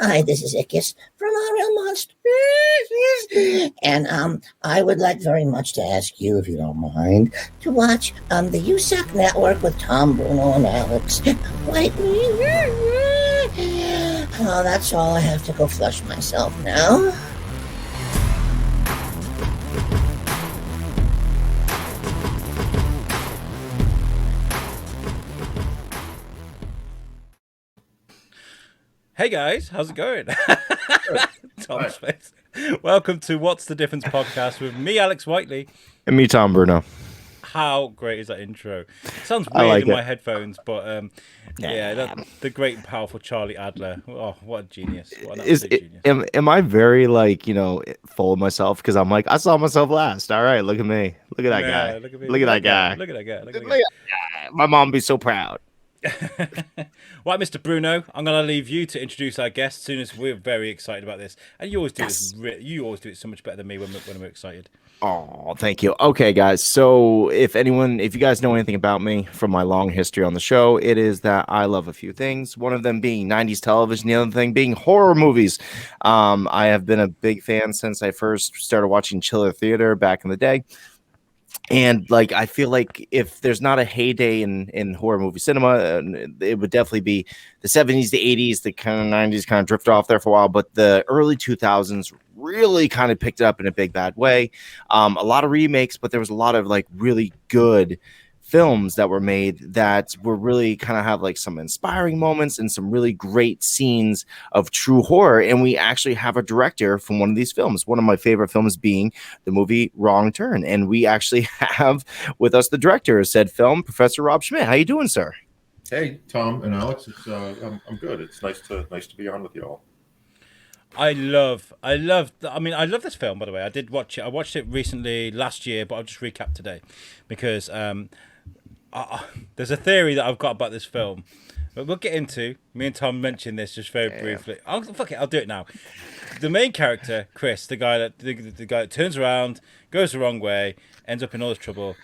Hi, this is Ickis from Our Real Monsters. And I would like very much to ask you, if you don't mind, to watch the USUK network with Tom, Bruno, and Alex. Wait. Oh, that's all. I have to go flush myself now. Hey guys, how's it going? Tom's face. Welcome to What's the Difference podcast with me, Alex Whiteley. And me, Tom Bruno. How great is that intro? It sounds weird in my headphones, but the great and powerful Charlie Adler. Oh, what a genius. What an absolute genius. Am I very, full of myself? Because I'm like, I saw myself last. All right, look at me. Look at that guy. Look at that guy. Look at that guy. Look at that guy. My mom would be so proud. Right, Mr. Bruno, I'm going to leave you to introduce our guest as soon as we're very excited about this. And you always do this. You always do it so much better than me when we're excited. Oh, thank you. Okay, guys. So if you guys know anything about me from my long history on the show, it is that I love a few things. One of them being 90s television, the other thing being horror movies. I have been a big fan since I first started watching Chiller Theater back in the day. And I feel like if there's not a heyday in horror movie cinema, it would definitely be the 70s, the 80s, the kind of 90s kind of drifted off there for a while. But the early 2000s really kind of picked it up in a big bad way. A lot of remakes, but there was a lot of really good films that were made that were really kind of have some inspiring moments and some really great scenes of true horror. And we actually have a director from one of these films, one of my favorite films being the movie Wrong Turn. And we actually have with us the director of said film, Professor Rob Schmidt. How you doing, sir? Hey, Tom and Alex. I'm good. It's nice to be on with you all. I love this film, by the way. I did watch it. I watched it recently last year, but I'll just recap today because there's a theory that I've got about this film, but we'll get into. Me and Tom mentioned this just very briefly. I'll do it now. The main character, Chris, the guy that turns around, goes the wrong way, ends up in all this trouble.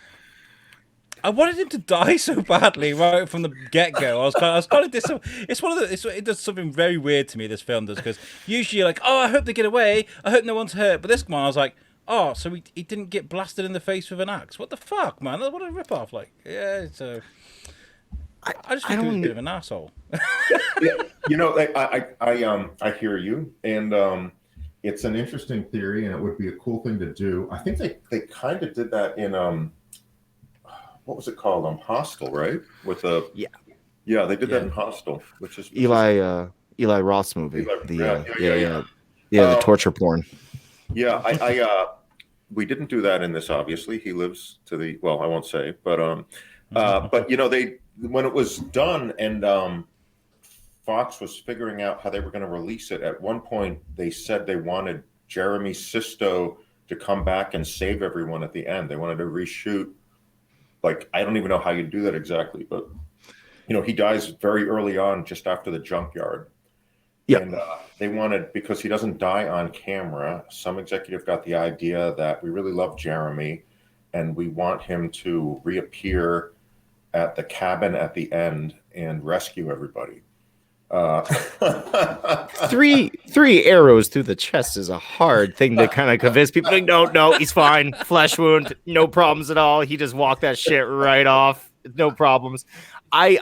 I wanted him to die so badly right from the get-go. I was kind of it does something very weird to me. This film does, because usually you're like, oh, I hope they get away. I hope no one's hurt. But this one, I was like, oh, so he didn't get blasted in the face with an axe. What the fuck, man? What a rip-off. So I just think he was a bit of an asshole. I hear you, and it's an interesting theory, and it would be a cool thing to do. I think they kind of did that in what was it called? Hostel, right? With they did that in Hostel, which is Eli Roth's movie. The torture porn. Yeah, I we didn't do that in this. Obviously, he lives to the I won't say, but they when it was done and Fox was figuring out how they were going to release it. At one point, they said they wanted Jeremy Sisto to come back and save everyone at the end. They wanted to reshoot. I don't even know how you do that exactly, but he dies very early on, just after the junkyard. Yeah. And they wanted, because he doesn't die on camera, some executive got the idea that we really love Jeremy and we want him to reappear at the cabin at the end and rescue everybody. Three arrows through the chest is a hard thing to kind of convince people. No, he's fine. Flesh wound, no problems at all. He just walked that shit right off, no problems. I'm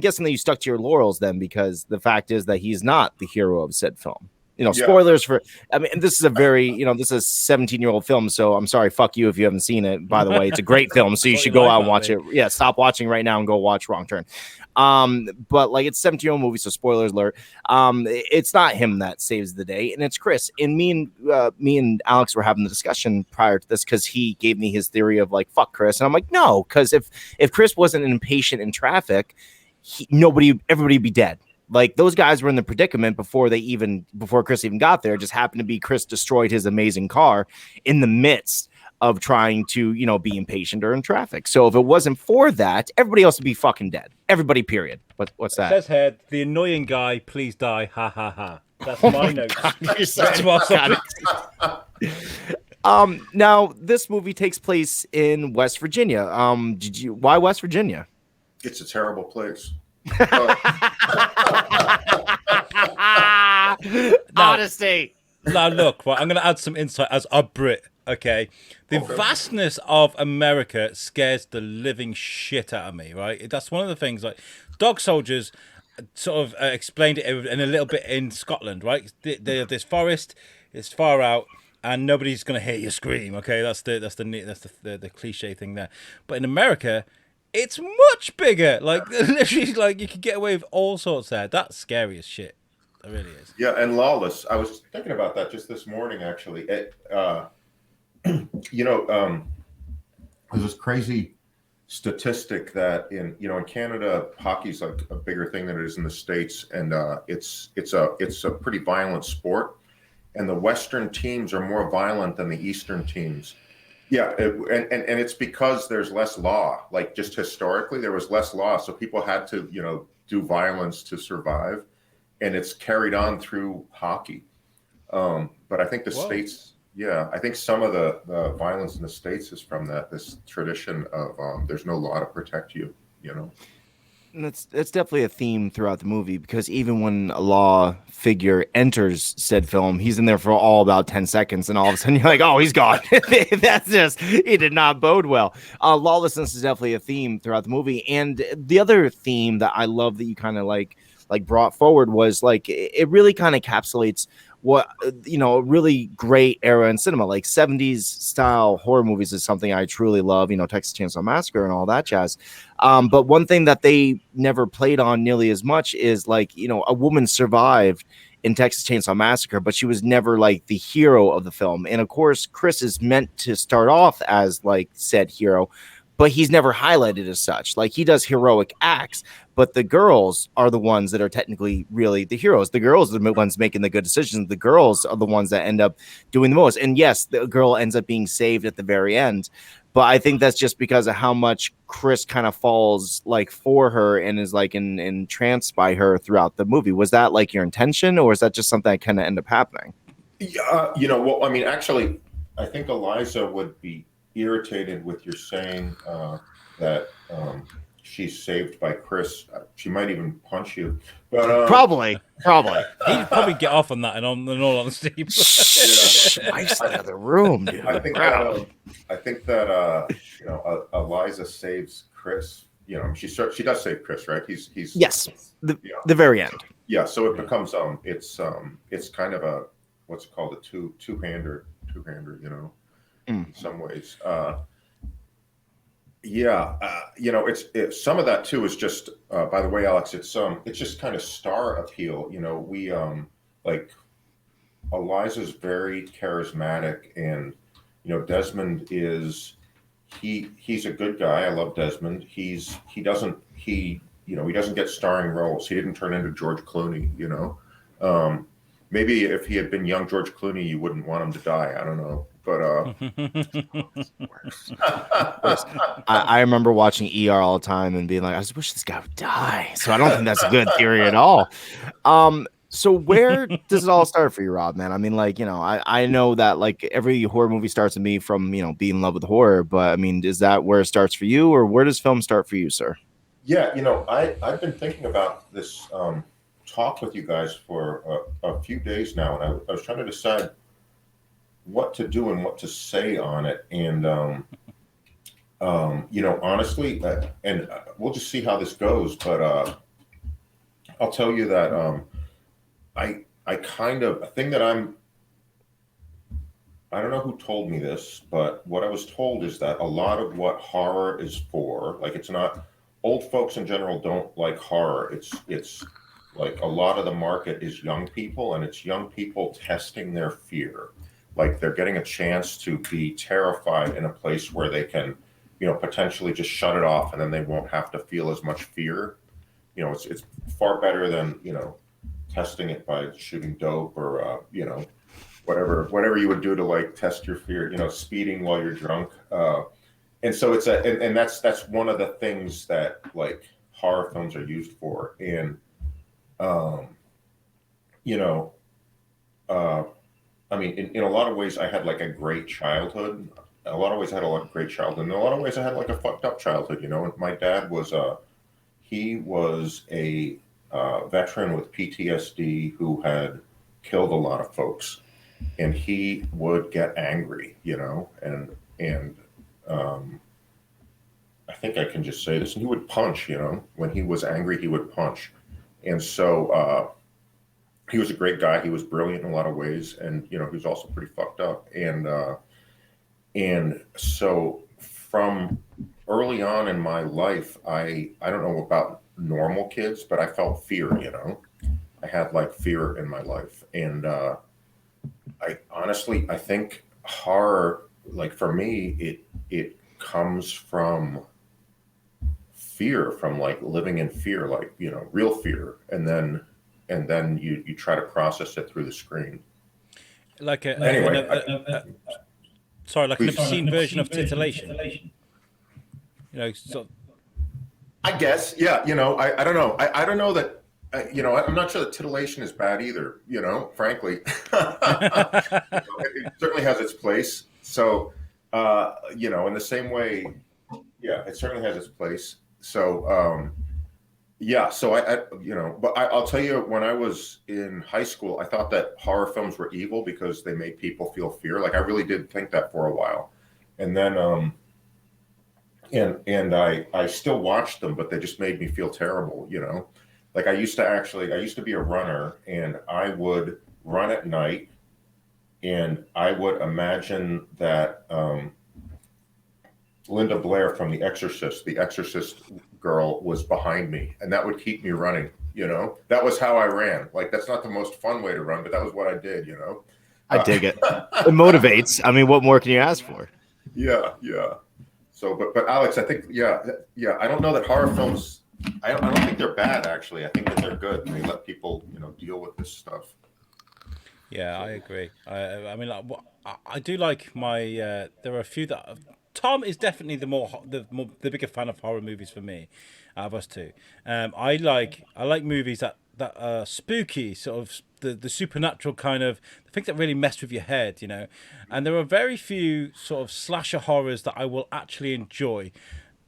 guessing that you stuck to your laurels then, because the fact is that he's not the hero of said film. Spoilers for. This is a very this is a 17-year-old film, so I'm sorry. Fuck you if you haven't seen it. By the way, it's a great film, so you should go out and watch it. Yeah, stop watching right now and go watch Wrong Turn. But it's a 17-year-old movie, so spoilers alert. It's not him that saves the day, and it's Chris. And me and Alex were having the discussion prior to this, because he gave me his theory of fuck Chris, and I'm like, no, because if Chris wasn't impatient in traffic, everybody would be dead. Those guys were in the predicament before Chris even got there. It just happened to be Chris destroyed his amazing car in the midst of trying to, be impatient or in traffic. So if it wasn't for that, everybody else would be fucking dead. Everybody, period. What's that? Says head, the annoying guy, please die, ha ha ha. That's my notes. Now this movie takes place in West Virginia. Why West Virginia? It's a terrible place. honesty. Now look, right, I'm going to add some insight as a Brit. Okay, the vastness of America scares the living shit out of me. Right, that's one of the things. Like dog soldiers, sort of explained it in a little bit in Scotland. Right, they have this forest, it's far out, and nobody's going to hear you scream. Okay, that's the cliche thing there. But in America, it's much bigger. Like literally, like you could get away with all sorts there. That's scary as shit. It really is. Yeah, and lawless. I was thinking about that just this morning, actually. There's this crazy statistic that in Canada, hockey's like a bigger thing than it is in the States, and it's a pretty violent sport, and the Western teams are more violent than the Eastern teams. Yeah, and it's because there's less law. Like just historically, there was less law, so people had to do violence to survive, and it's carried on through hockey. But I think the States. Yeah, I think some of the violence in the States is from this tradition of there's no law to protect you, And that's definitely a theme throughout the movie, because even when a law figure enters said film, he's in there for all about 10 seconds, and all of a sudden you're like, oh, he's gone. That's just, it did not bode well. Lawlessness is definitely a theme throughout the movie. And the other theme that I love that you kind of like brought forward was like, it really kind of encapsulates what a really great era in cinema. Like 70s style horror movies is something I truly love, Texas Chainsaw Massacre and all that jazz. But one thing that they never played on nearly as much is like, a woman survived in Texas Chainsaw Massacre, but she was never like the hero of the film. And of course, Chris is meant to start off as like said hero, but he's never highlighted as such. Like he does heroic acts, but the girls are the ones that are technically really the heroes. The girls are the ones making the good decisions. The girls are the ones that end up doing the most. And yes, the girl ends up being saved at the very end. But I think that's just because of how much Chris kind of falls like for her and is like entranced by her throughout the movie. Was that like your intention, or is that just something that kind of ended up happening? Yeah, well, I mean, actually, I think Eliza would be irritated with your saying that she's saved by Chris. She might even punch you. But probably. He'd probably get off on that. In all honesty, Wife's in the other room, dude. I think that Eliza saves Chris. She does save Chris, right? He's yes, the very end. Yeah, so it becomes it's kind of a what's called a two-hander, in some ways. It's some of that too is just by the way, Alex, it's just kind of star appeal. We like Eliza's very charismatic, and Desmond is he's a good guy. I love Desmond. He doesn't get starring roles. He didn't turn into George Clooney, maybe if he had been young George Clooney, you wouldn't want him to die. I don't know. But I remember watching ER all the time and being like, I just wish this guy would die. So I don't think that's a good theory at all. So where does it all start for you, Rob, man? I mean, like, I know that like every horror movie starts with me from, being in love with horror. But I mean, is that where it starts for you, or where does film start for you, sir? Yeah, I've been thinking about this talk with you guys for a few days now, and I was trying to decide what to do and what to say on it, and honestly, and we'll just see how this goes. But I'll tell you that I kind of a thing that I don't know who told me this, but what I was told is that a lot of what horror is for, like it's not old folks in general don't like horror. It's like a lot of the market is young people, and it's young people testing their fear. Like they're getting a chance to be terrified in a place where they can, potentially just shut it off, and then they won't have to feel as much fear. It's far better than, testing it by shooting dope or, whatever you would do to like test your fear, speeding while you're drunk. And so it's and that's one of the things that like horror films are used for. And, I mean, in a lot of ways, I had like a great childhood. In a lot of ways, I had a great childhood. In a lot of ways, I had like a fucked up childhood. And my dad was he was a veteran with PTSD who had killed a lot of folks, and he would get angry, and I think I can just say this, and he would punch, when he was angry, he would punch. And so he was a great guy. He was brilliant in a lot of ways, and he was also pretty fucked up. And so from early on in my life, I don't know about normal kids, but I felt fear. I had like fear in my life, and I honestly I think horror, like for me, it comes from fear, from like living in fear, like real fear, and then you try to process it through the screen. Like Anyway, like an please. obscene version of titillation. I guess, yeah. I don't know. I don't know that. I'm not sure that titillation is bad either. Frankly, it certainly has its place. So, in the same way, yeah, it certainly has its place. So, yeah. So but I'll tell you, when I was in high school, I thought that horror films were evil because they made people feel fear. Like I really did think that for a while, and then and I still watched them, but they just made me feel terrible. Like I used to be a runner, and I would run at night, and I would imagine that Linda Blair from The Exorcist girl, was behind me, and that would keep me running. That was how I ran. Like that's not the most fun way to run, but that was what I did. I dig it. It motivates. I mean, what more can you ask for? Yeah. So, but Alex, I think, yeah. I don't know that horror films. I don't think they're bad. Actually, I think that they're good. And they let people, deal with this stuff. Yeah, I agree. I mean, like, I do like my. There are a few that Tom is definitely the bigger fan of horror movies for me, out of us two. I like movies that are spooky, sort of the supernatural kind of the things that really mess with your head, And there are very few sort of slasher horrors that I will actually enjoy,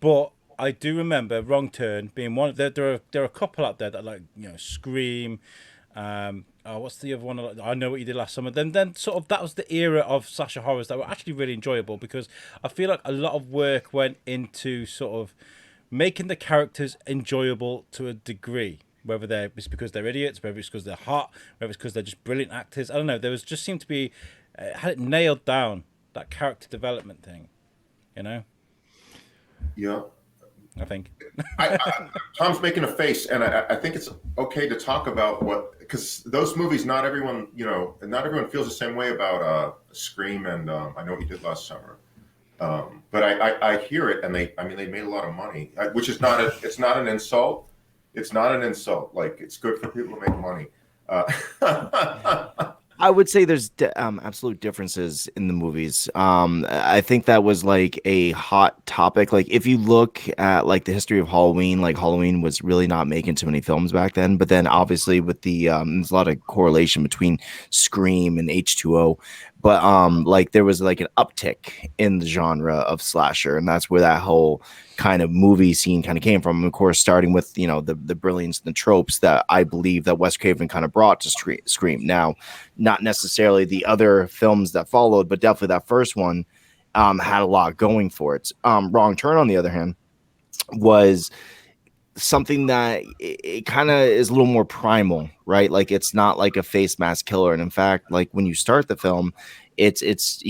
but I do remember Wrong Turn being one. There are a couple out there that like Scream. What's the other one? I Know What You Did Last Summer. Then sort of that was the era of slasher horrors that were actually really enjoyable because I feel like a lot of work went into sort of making the characters enjoyable to a degree. Whether it's because they're idiots, whether it's because they're hot, whether it's because they're just brilliant actors. I don't know. Just seemed to be had it nailed down, that character development thing. Yeah. I think. Tom's making a face, and I think it's okay to talk about because those movies, not everyone feels the same way about Scream and I Know What You Did Last Summer. But I hear it, and they made a lot of money, which is it's not an insult. It's not an insult. Like it's good for people to make money. I would say there's absolute differences in the movies. I think that was like a hot topic. Like if you look at like the history of Halloween, like Halloween was really not making too many films back then. But then obviously with the there's a lot of correlation between Scream and H2O. But like there was like an uptick in the genre of slasher, and that's where that whole kind of movie scene kind of came from. Of course, starting with the brilliance and the tropes that I believe that Wes Craven kind of brought to Scream. Now, not necessarily the other films that followed, but definitely that first one had a lot going for it. Wrong Turn, on the other hand, was something that it kind of is a little more primal, right? Like it's not like a face mask killer. And in fact, like when you start the film, it's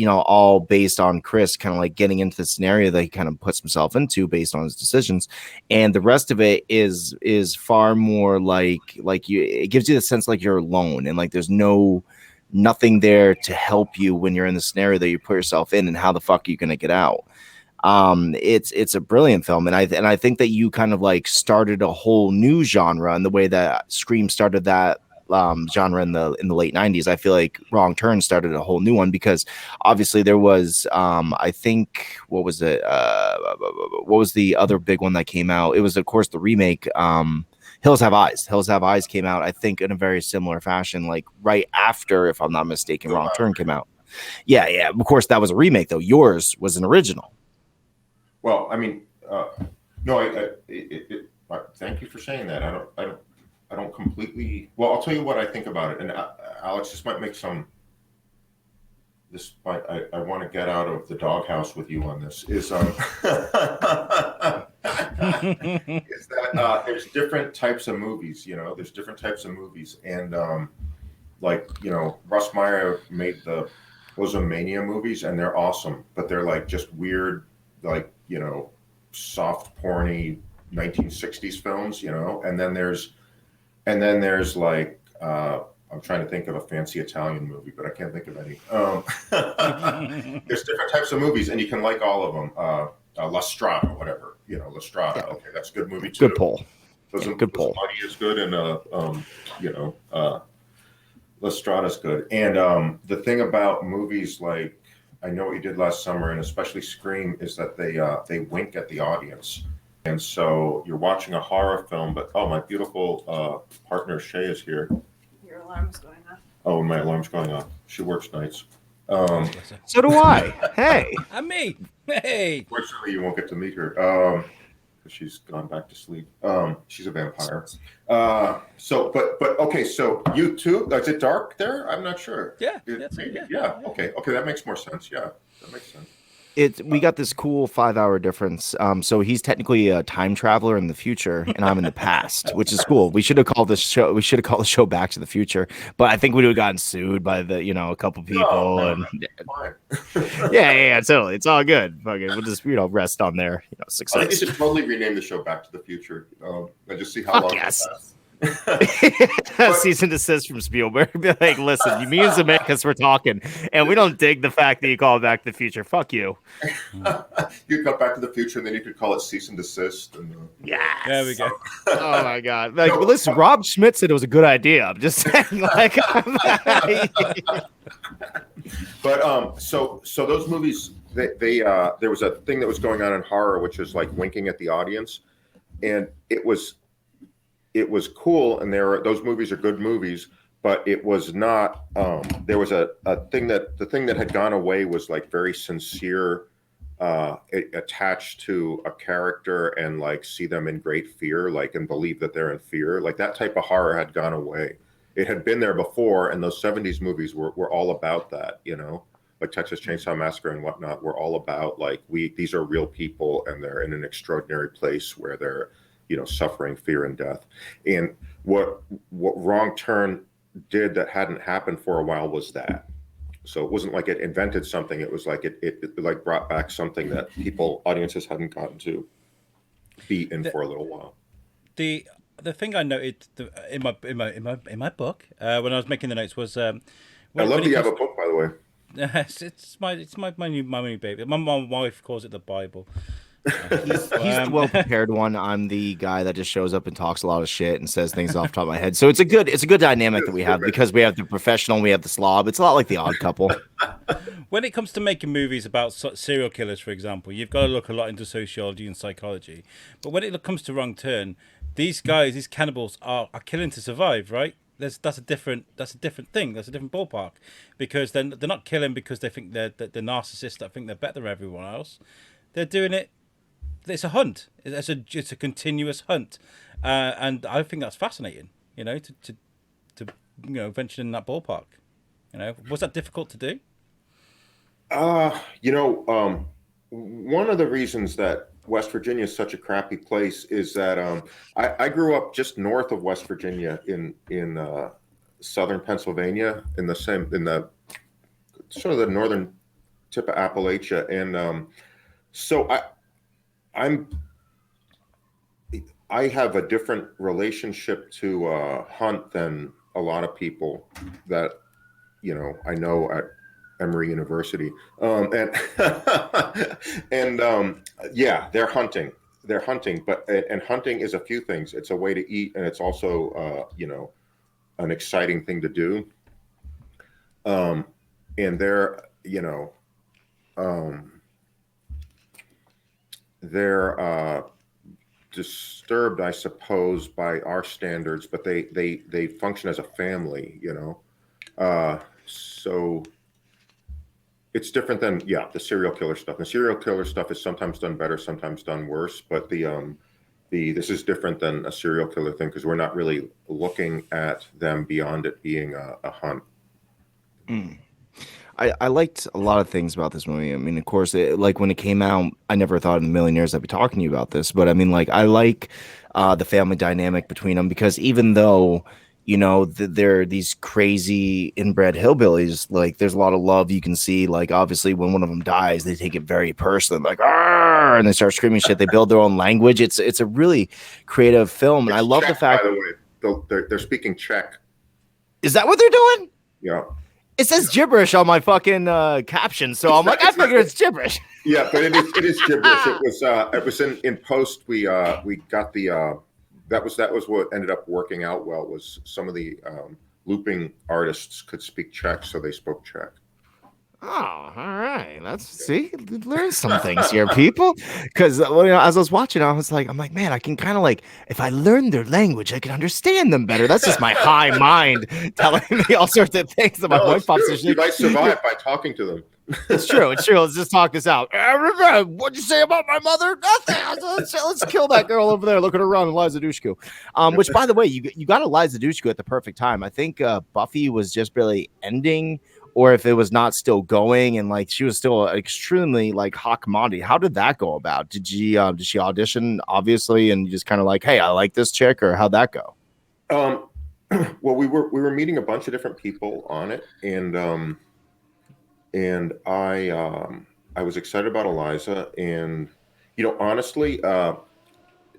all based on Chris kind of like getting into the scenario that he kind of puts himself into based on his decisions. And the rest of it is far more like it gives you the sense like you're alone and like there's nothing there to help you when you're in the scenario that you put yourself in, and how the fuck are you going to get out? It's a brilliant film, and I think that you kind of like started a whole new genre in the way that Scream started that genre in the late 90s. I feel like Wrong Turn started a whole new one because obviously there was I think what was the other big one that came out? It was of course the remake Hills Have Eyes. Hills Have Eyes came out, I think, in a very similar fashion, like right after, if I'm not mistaken, Wrong Turn came out. Yeah. Of course, that was a remake, though. Yours was an original. Well, I mean, no. Thank you for saying that. I don't completely. Well, I'll tell you what I think about it, and Alex, this might make some. I want to get out of the doghouse with you on this. Is is that there's different types of movies. There's different types of movies, and Russ Meyer made the Mania movies, and they're awesome, but they're like just weird, soft, porny 1960s films, and then there's like I'm trying to think of a fancy Italian movie, but I can't think of any. There's different types of movies, and you can like all of them. La Strada, whatever, La Strada. Yeah. Okay, that's a good movie too. Good pull. Good pull. Money is good, and La Strada's good. And the thing about movies like I Know What You Did Last Summer, and especially Scream, is that they wink at the audience. And so you're watching a horror film, but my beautiful partner Shay is here. Your alarm's going off. Oh, my alarm's going off. She works nights. So do I. Hey. I'm me. Hey. Fortunately, you won't get to meet her. She's gone back to sleep. She's a vampire. Okay. So you too? Is it dark there? I'm not sure. Yeah. Yeah. Okay. That makes more sense. Yeah, that makes sense. We got this cool 5-hour difference. So he's technically a time traveler in the future, and I'm in the past, which is cool. We should have called the show Back to the Future, but I think we would have gotten sued by a couple people. Yeah, totally. It's all good. Okay, we'll just rest on there. Success. I think you should totally rename the show Back to the Future. And just see how long it lasts. Cease and desist from Spielberg. Be like, listen, me and Zemeckis were talking, and we don't dig the fact that you call it Back to the Future. Fuck you. You cut Back to the Future, and then you could call it Cease and Desist. And, yeah, there we go. Oh my god! Listen, Rob Schmidt said it was a good idea. I'm just saying, But so those movies, they there was a thing that was going on in horror, which is like winking at the audience, and it was cool, and those movies are good movies, but it was not. There was the thing that had gone away was like very sincere, attached to a character and like see them in great fear, and believe that they're in fear. Like that type of horror had gone away. It had been there before, and those 70s movies were all about that, like Texas Chainsaw Massacre and whatnot. Were all about these are real people, and they're in an extraordinary place where they're suffering fear and death. And what Wrong Turn did that hadn't happened for a while was that. So it wasn't like it invented something. It was like it like brought back something that audiences hadn't gotten to be in for a little while. The thing I noted in my book when I was making the notes was I love that you have a book, by the way. It's my new baby. My wife calls it the Bible. He's the well-prepared one. I'm the guy that just shows up and talks a lot of shit and says things off the top of my head. So it's a good dynamic that we have, because we have the professional and we have the slob. It's a lot like The Odd Couple. When it comes to making movies about serial killers, for example, you've got to look a lot into sociology and psychology. But when it comes to Wrong Turn, these cannibals are killing to survive, right? That's a different thing. That's a different ballpark, because they're not killing because they think they're narcissists that think they're better than everyone else. They're doing it. It's a hunt. It's a continuous hunt, and I think that's fascinating. To venture in that ballpark. Was that difficult to do? One of the reasons that West Virginia is such a crappy place is that I grew up just north of West Virginia in southern Pennsylvania, in the sort of the northern tip of Appalachia, and so I have a different relationship to hunt than a lot of people that I know at Emory University, and they're hunting, but hunting is a few things. It's a way to eat, and it's also an exciting thing to do, and they're disturbed, I suppose, by our standards, but they function as a family, so it's different than the serial killer stuff. The serial killer stuff is sometimes done better, sometimes done worse, but this is different than a serial killer thing, because we're not really looking at them beyond it being a hunt. Mm. I liked a lot of things about this movie. I mean, of course, like when it came out, I never thought in a million years I'd be talking to you about this. But I mean, like, I like the family dynamic between them because even though, they're these crazy inbred hillbillies, like, there's a lot of love you can see. Like, obviously, when one of them dies, they take it very personally, like, "Arr!" and they start screaming shit. They build their own language. It's a really creative film, and I It's love the Czech, by fact. the way. They're speaking Czech. Is that what they're doing? Yeah. It says gibberish on my fucking caption, so I'm like, I figure it's gibberish. Yeah, but it is gibberish. It was in post. We got the that was what ended up working out well was some of the looping artists could speak Czech, so they spoke Czech. Oh, all right. See, learn some things here, people. Because as I was watching, I'm like, man, I can kind of like, if I learn their language, I can understand them better. That's just my high mind telling me all sorts of things that my wife pops in. You might survive by talking to them. It's true. Let's just talk this out. What'd you say about my mother? Nothing. Let's kill that girl over there. Look at her run, Eliza Dushku. Which, by the way, you got Eliza Dushku at the perfect time. I think Buffy was just barely ending, or if it was not still going, and like she was still extremely like hot commodity. How did that go about? Did she audition obviously, and you just kind of like, hey, I like this chick, or how'd that go? Well, we were meeting a bunch of different people on it, and I was excited about Eliza, and honestly,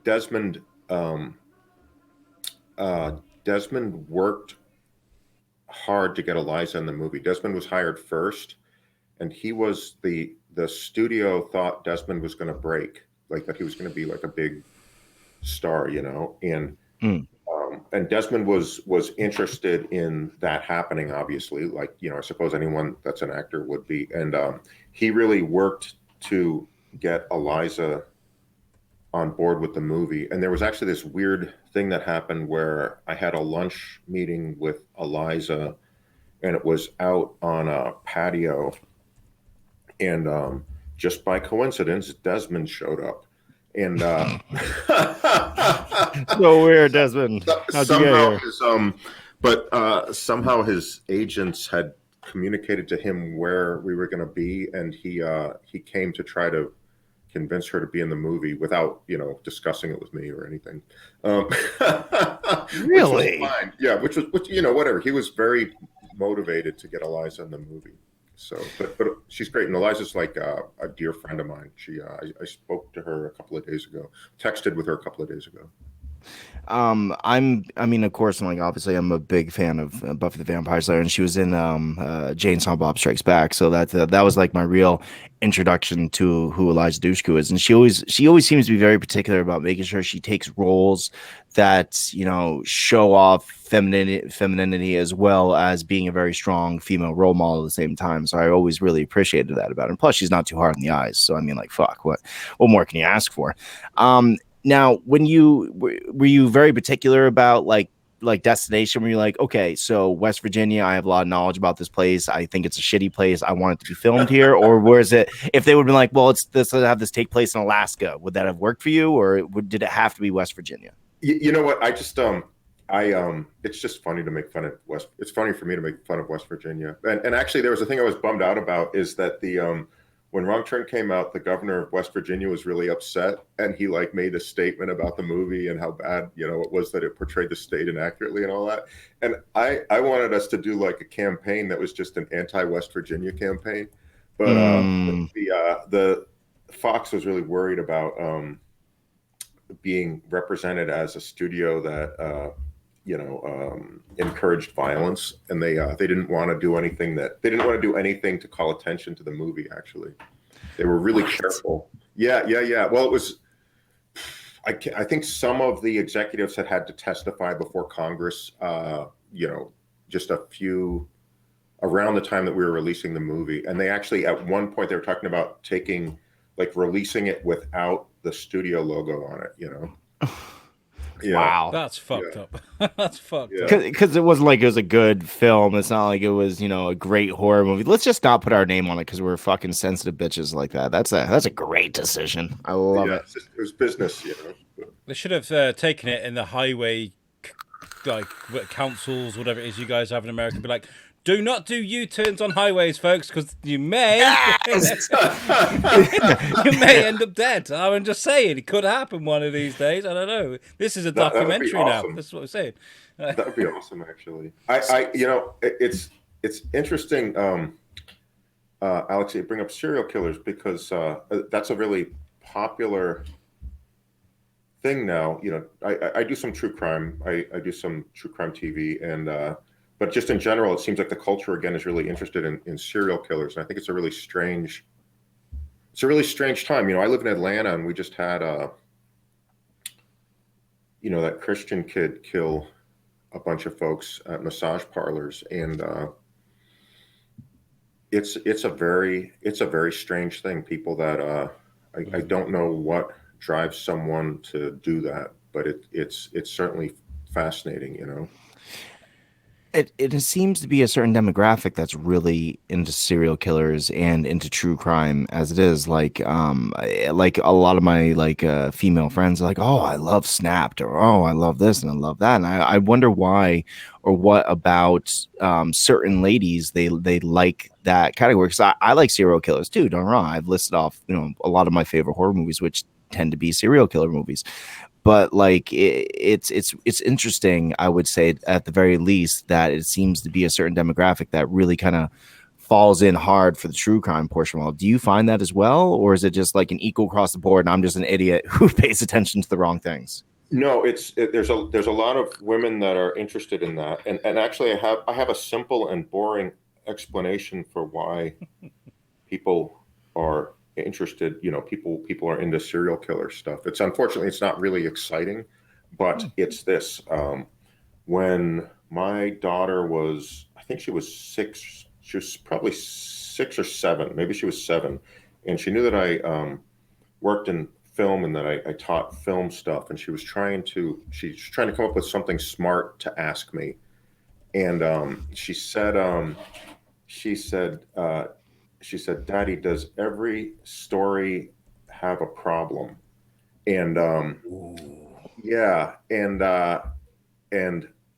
Desmond Desmond worked hard to get Eliza in the movie. Desmond was hired first, and he was the studio thought Desmond was going to break, like that he was going to be like a big star, and and Desmond was interested in that happening, obviously, like I suppose anyone that's an actor would be, and he really worked to get Eliza on board with the movie. And there was actually this weird thing that happened where I had a lunch meeting with Eliza, and it was out on a patio, and just by coincidence, Desmond showed up, and so weird, Desmond. Somehow his agents had communicated to him where we were going to be, and he came to try to convince her to be in the movie without discussing it with me or anything. Really? Which was fine. Yeah, which whatever. He was very motivated to get Eliza in the movie. So, but she's great, and Eliza's like a dear friend of mine. I spoke to her a couple of days ago, texted with her a couple of days ago. Of course, obviously I'm a big fan of Buffy the Vampire Slayer, and she was in Jane Silent Bob Strikes Back, so that was like my real introduction to who Eliza Dushku is. And she always seems to be very particular about making sure she takes roles that show off femininity as well as being a very strong female role model at the same time. So I always really appreciated that about her. And plus, she's not too hard on the eyes, so I mean, like, fuck, what more can you ask for? Now, when were you very particular about like destination? Where you're like, okay, so West Virginia, I have a lot of knowledge about this place. I think it's a shitty place. I want it to be filmed here, or was it? If they would have been like, well, let's have this take place in Alaska, would that have worked for you, or did it have to be West Virginia? You know what? I just it's just funny to make fun of West. It's funny for me to make fun of West Virginia, and actually, there was a thing I was bummed out about is that when Wrong Turn came out, the governor of West Virginia was really upset, and he like made a statement about the movie and how bad it was that it portrayed the state inaccurately and all that. And I wanted us to do like a campaign that was just an anti-West Virginia campaign, but the Fox was really worried about being represented as a studio that encouraged violence, and they didn't want to do anything to call attention to the movie. Actually, they were really careful. Yeah. Well, it was. I think some of the executives had to testify before Congress. Just a few around the time that we were releasing the movie, and they actually at one point they were talking about releasing it without the studio logo on it. Yeah. Wow, that's fucked up. That's fucked up. Because it wasn't like it was a good film. It's not like it was, a great horror movie. Let's just not put our name on it because we're fucking sensitive bitches like that. That's a great decision. I love it. It was business, They should have taken it in the highway like councils, whatever it is you guys have in America, be like, do not do U-turns on highways, folks, because you may you may end up dead. I'm just saying, it could happen one of these days. I don't know. This is a documentary that would be awesome. now. That's what I'm saying. That would be awesome, actually. It's interesting, Alex, you bring up serial killers because that's a really popular thing now. I do some true crime. I do some true crime TV, and but just in general, it seems like the culture again is really interested in serial killers, and I think it's a really strange time. I live in Atlanta, and we just had that Christian kid kill a bunch of folks at massage parlors, and it's a very strange thing. People that I don't know what drives someone to do that, but it's certainly fascinating. It seems to be a certain demographic that's really into serial killers and into true crime as it is. Like a lot of my female friends are like, oh, I love Snapped, or oh, I love this and I love that. And I wonder why or what about certain ladies they like that category. Because I like serial killers too, don't get me wrong. I've listed off, a lot of my favorite horror movies, which tend to be serial killer movies. But like it's interesting, I would say at the very least, that it seems to be a certain demographic that really kind of falls in hard for the true crime portion. Well, do you find that as well, or is it just like an equal across the board and I'm just an idiot who pays attention to the wrong things? No, there's a lot of women that are interested in that, and actually I have a simple and boring explanation for why people are interested. People are into serial killer stuff. Unfortunately it's not really exciting, but it's this. When my daughter was, I think she was 6, she was probably 6 or 7, maybe she was 7, and she knew that I worked in film and that I taught film stuff, and she's trying to come up with something smart to ask me, and she said, Daddy, does every story have a problem? And yeah, and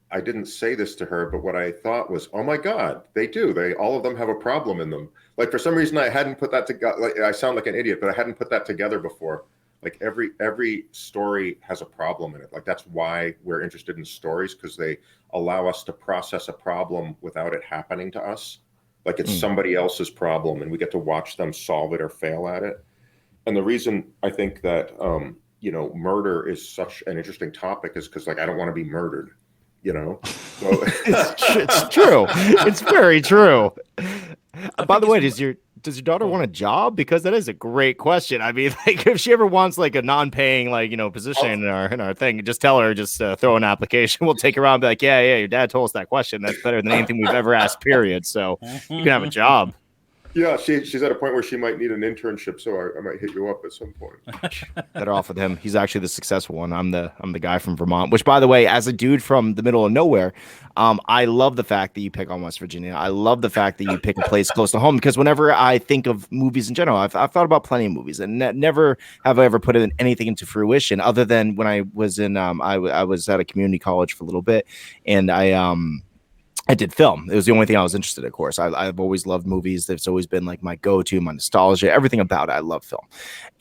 I didn't say this to her, but what I thought was, oh my God, they do. All of them have a problem in them. Like, for some reason I hadn't put that together. Like, I sound like an idiot, but I hadn't put that together before. Like, every story has a problem in it. Like, that's why we're interested in stories, because they allow us to process a problem without it happening to us. Like, it's somebody else's problem, and we get to watch them solve it or fail at it. And the reason I think that murder is such an interesting topic is because, like, I don't want to be murdered. So, it's true. It's very true. By the way, does your daughter want a job? Because that is a great question. I mean, like, if she ever wants like a non-paying position in our thing, just tell her, throw an application. We'll take her around and be like, yeah, your dad told us that question. That's better than anything we've ever asked, period. So you can have a job. Yeah, she's at a point where she might need an internship, so I might hit you up at some point. Better off with him. He's actually the successful one. I'm the guy from Vermont, which, by the way, as a dude from the middle of nowhere, I love the fact that you pick on West Virginia. I love the fact that you pick a place close to home, because whenever I think of movies in general, I've thought about plenty of movies, and never have I ever put anything into fruition other than when I was in I was at a community college for a little bit, and I did film. It was the only thing I was interested in, of course. I've always loved movies. It's always been like my go-to, my nostalgia, everything about it. I love film.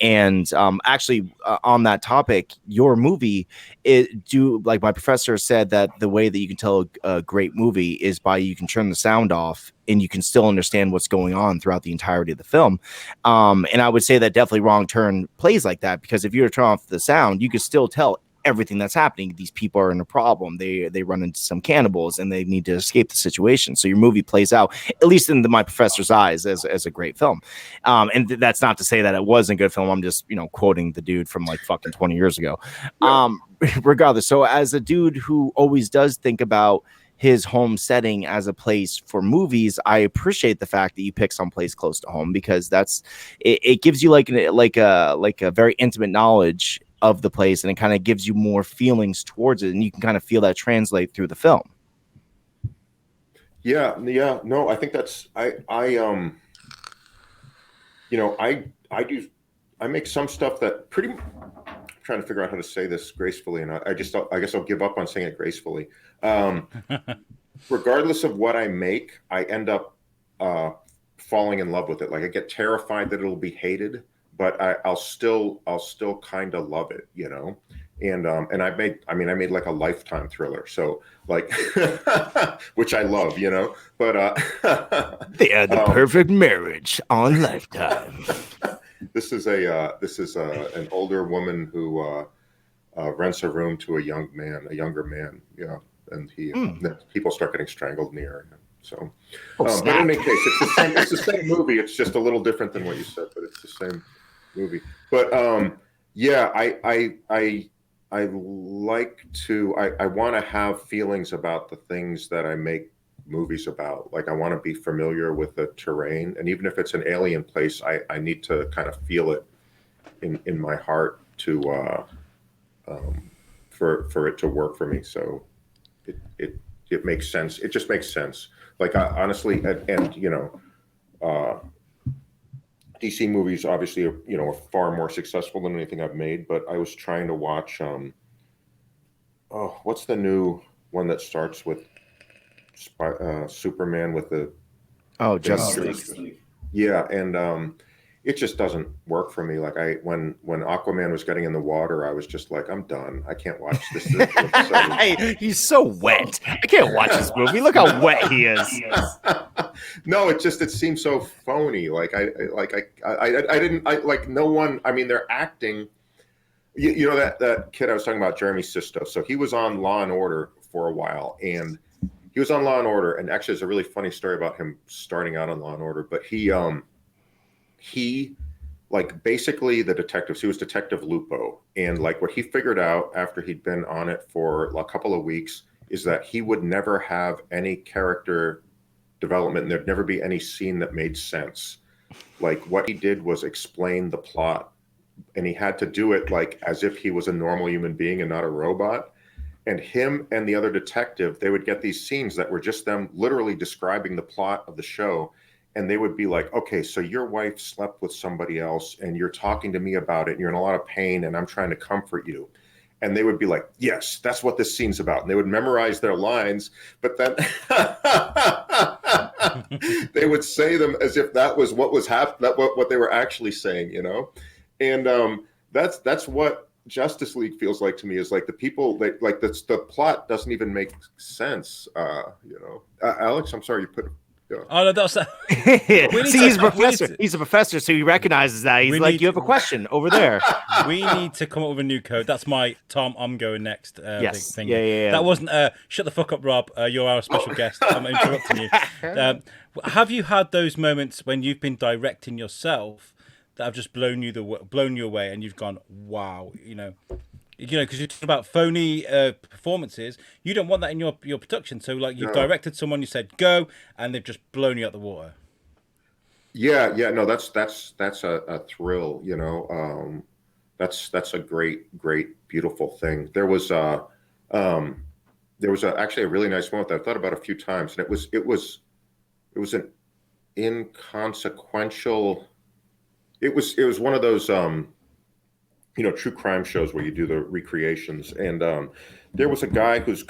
And actually, on that topic, your movie, like my professor said, that the way that you can tell a great movie is you can turn the sound off and you can still understand what's going on throughout the entirety of the film. And I would say that definitely Wrong Turn plays like that, because if you were to turn off the sound, you could still tell everything that's happening. These people are in a problem. They run into some cannibals and they need to escape the situation. So your movie plays out, at least in my professor's eyes, as a great film. And that's not to say that it wasn't a good film. I'm just, quoting the dude from like fucking 20 years ago. Yeah. Regardless. So as a dude who always does think about his home setting as a place for movies, I appreciate the fact that you pick someplace close to home, because it gives you like a very intimate knowledge of the place, and it kind of gives you more feelings towards it, and you can kind of feel that translate through the film. Yeah. No, I think that's I make some stuff that pretty trying to figure out how to say this gracefully, and I guess I'll give up on saying it gracefully. Regardless of what I make, I end up falling in love with it. Like I get terrified that it'll be hated, but I'll still kind of love it, you know. And I made like a Lifetime thriller, so like, which I love, you know. But they had the perfect marriage on Lifetime. This is an older woman who rents a room to a younger man, yeah, and people start getting strangled in the area. So, but in any case, it's the same movie. It's just a little different than what you said, but it's the same movie. But yeah, I like to. I want to have feelings about the things that I make movies about. Like I want to be familiar with the terrain, and even if it's an alien place, I need to kind of feel it in my heart to for it to work for me. So it makes sense. It just makes sense. Like honestly, and you know, DC movies obviously are far more successful than anything I've made. But I was trying to watch what's the new one that starts with Superman with the Justice League. Yeah, and it just doesn't work for me. Like when Aquaman was getting in the water, I was just like, I'm done. I can't watch this. He's so wet. I can't watch this movie. Look how wet he is. No, it seems so phony. Like I didn't like no one. I mean, they're acting. You know that kid I was talking about, Jeremy Sisto. So he was on Law and Order for a while, and he was on Law and Order. And actually, there's a really funny story about him starting out on Law and Order. But he like basically the detectives. He was Detective Lupo, and like what he figured out after he'd been on it for a couple of weeks is that he would never have any character development, and there'd never be any scene that made sense. Like what he did was explain the plot, and he had to do it like as if he was a normal human being and not a robot. And him and the other detective, they would get these scenes that were just them literally describing the plot of the show. And they would be like, okay, so your wife slept with somebody else and you're talking to me about it and you're in a lot of pain and I'm trying to comfort you. And they would be like, yes, that's what this scene's about. And they would memorize their lines, but then they would say them as if that was what was happening, what they were actually saying, you know? And that's what Justice League feels like to me, is like the people that like the plot doesn't even make sense. You know, Alex, I'm sorry you put. Oh no, that's see, he's a professor. He's a professor, so he recognizes that. He's like, you have a question over there. We need to come up with a new code. That's my Tom. I'm going next. Yes. Thing. Yeah. That wasn't. Shut the fuck up, Rob. You're our special guest. I'm interrupting you. Have you had those moments when you've been directing yourself that have just blown you away, and you've gone, wow, you know, because you're talking about phony performances. You don't want that in your production. So, like, you've directed someone, you said go, and they've just blown you out the water. Yeah. No, that's a thrill. You know, that's a great, beautiful thing. There was actually a really nice moment that I've thought about a few times, and it was an inconsequential. It was one of those true crime shows where you do the recreations, and there was a guy who's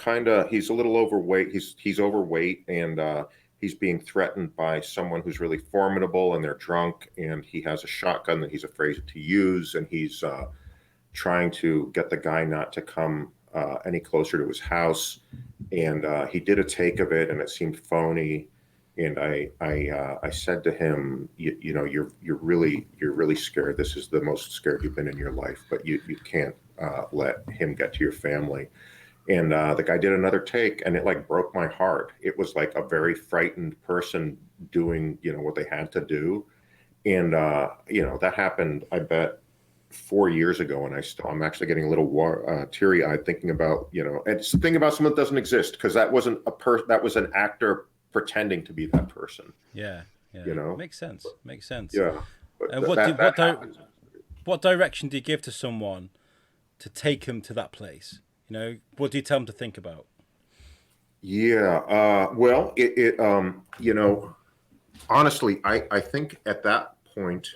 he's a little overweight. He's overweight, and he's being threatened by someone who's really formidable, and they're drunk, and he has a shotgun that he's afraid to use, and he's trying to get the guy not to come any closer to his house. And he did a take of it, and it seemed phony. And I said to him, you know, you're really scared. This is the most scared you've been in your life, but you can't let him get to your family. And the guy did another take, and it like broke my heart. It was like a very frightened person doing, you know, what they had to do. And that happened, I bet, 4 years ago, and I'm actually getting a little teary-eyed thinking about, you know, and thinking about someone that doesn't exist, because that wasn't that was an actor pretending to be that person. Yeah. You know, makes sense. Yeah. And what direction do you give to someone to take them to that place? You know, what do you tell them to think about? Yeah. Well, you know, honestly, I think at that point,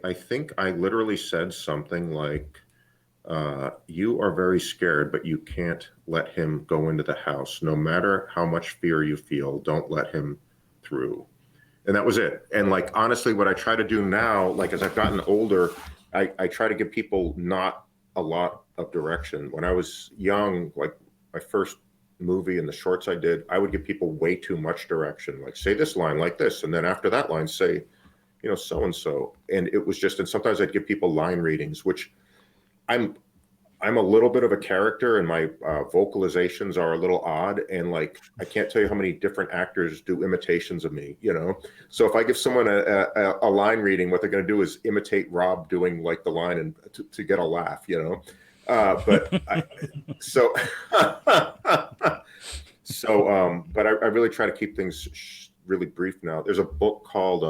I think I literally said something like, you are very scared, but you can't let him go into the house. No matter how much fear you feel, don't let him through. And that was it. And like, honestly, what I try to do now, like as I've gotten older, I try to give people not a lot of direction. When I was young, like my first movie and the shorts I did, I would give people way too much direction. Like, say this line like this. And then after that line, say, so-and-so. And it was just, and sometimes I'd give people line readings, which I'm a little bit of a character, and my vocalizations are a little odd. And like, I can't tell you how many different actors do imitations of me, So if I give someone a line reading, what they're going to do is imitate Rob doing like the line and to get a laugh, But but I really try to keep things really brief now. There's a book called,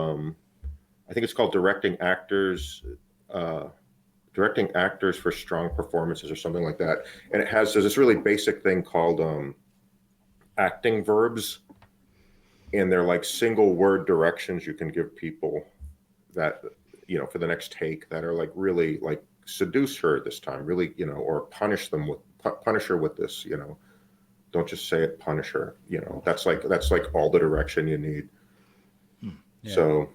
I think it's called Directing Actors for Strong Performances or something like that. And there's this really basic thing called acting verbs. And they're like single word directions you can give people that, for the next take, that are like really like seduce her this time, really, or punish her with this, don't just say it, punish her, that's like all the direction you need. Yeah. So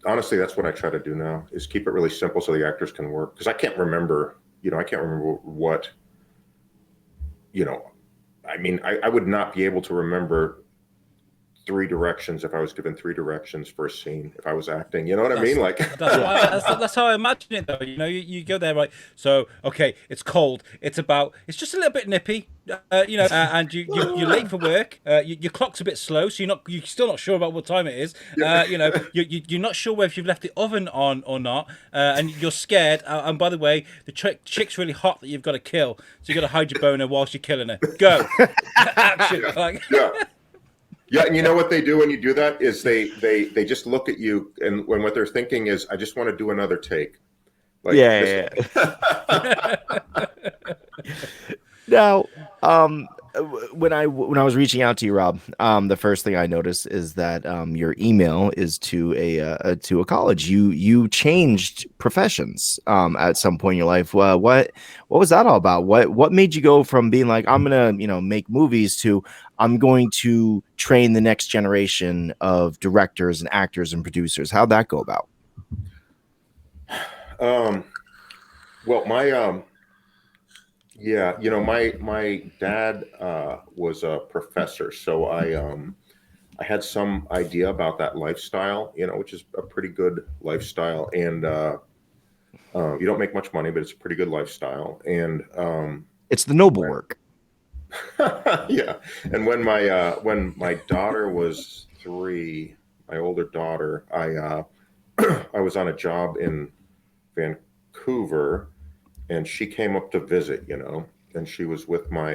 honestly, that's what I try to do now, is keep it really simple so the actors can work. Because I can't remember what, I would not be able to remember 3 directions if I was given 3 directions for a scene if I was acting. You know what I mean? Like that's how I imagine it, though. You go there, right? So okay, it's cold. It's just a little bit nippy. And you're late for work. Your clock's a bit slow, so you're still not sure about what time it is. You're not sure whether you've left the oven on or not, and you're scared. And by the way, the chick's really hot that you've got to kill, so you got to hide your boner whilst you're killing her. Go, action! Yeah, and you know what they do when you do that is they just look at you, and when what they're thinking is, I just want to do another take. Like, yeah. Now, when I was reaching out to you, Rob, the first thing I noticed is that your email is to a college. You changed professions at some point in your life. What was that all about? What made you go from being like, I'm gonna make movies to I'm going to train the next generation of directors and actors and producers? How'd that go about? Well, my my dad was a professor, so I had some idea about that lifestyle, which is a pretty good lifestyle, and you don't make much money, but it's a pretty good lifestyle, and it's the noble work. Yeah, and when my daughter was 3, my older daughter, I was on a job in Vancouver, and she came up to visit, and she was with my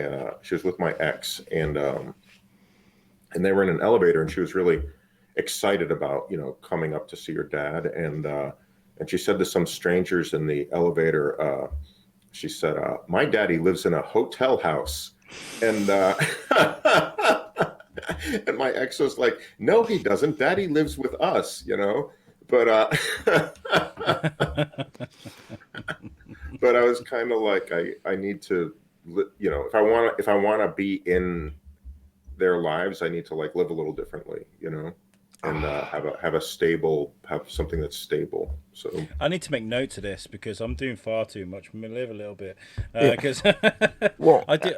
ex, and they were in an elevator, and she was really excited about coming up to see her dad, and she said to some strangers in the elevator, she said, my daddy lives in a hotel house. And and my ex was like, no, he doesn't. Daddy lives with us, but but I was kind of like, I need to, if I want to be in their lives, I need to like live a little differently, and have something that's stable. So I need to make notes of this because I'm doing far too much. I'm gonna live a little bit because well, I do.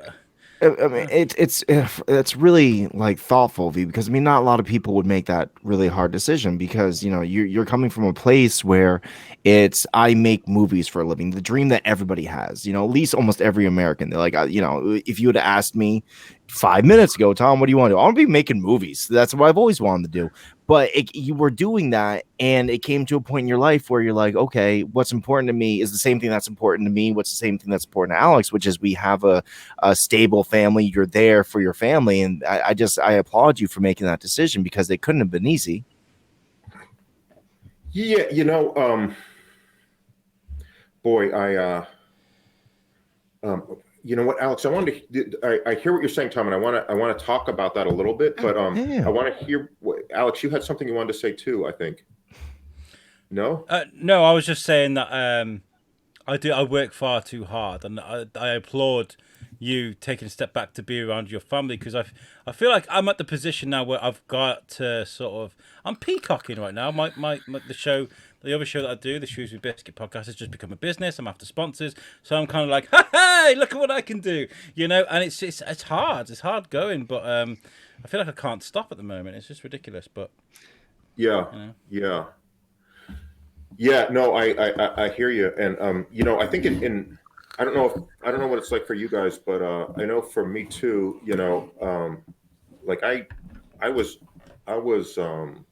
I mean, it's really like thoughtful, V, because I mean, not a lot of people would make that really hard decision because you're coming from a place where it's I make movies for a living, the dream that everybody has. At least almost every American. They're like, if you would have asked me 5 minutes ago, Tom, what do you want to do? I want to be making movies. That's what I've always wanted to do. But you were doing that, and it came to a point in your life where you're like, okay, what's important to me is the same thing that's important to me. What's the same thing that's important to Alex, which is we have a stable family. You're there for your family. And I applaud you for making that decision because it couldn't have been easy. Yeah, boy, you know what, Alex? I hear what you're saying, Tom, and I want to talk about that a little bit. But I want to hear Alex. You had something you wanted to say too, I think. No. No, I was just saying that I work far too hard, and I applaud you taking a step back to be around your family, because I feel like I'm at the position now where I've got to sort of, I'm peacocking right now. The other show that I do, the Shoes with Biscuit podcast, has just become a business. I'm after sponsors, so I'm kind of like, hey, look at what I can do, And it's hard. It's hard going, but I feel like I can't stop at the moment. It's just ridiculous, but Yeah. Yeah. Yeah, no, I hear you, and I think in I don't know what it's like for you guys, but I know for me too, like I was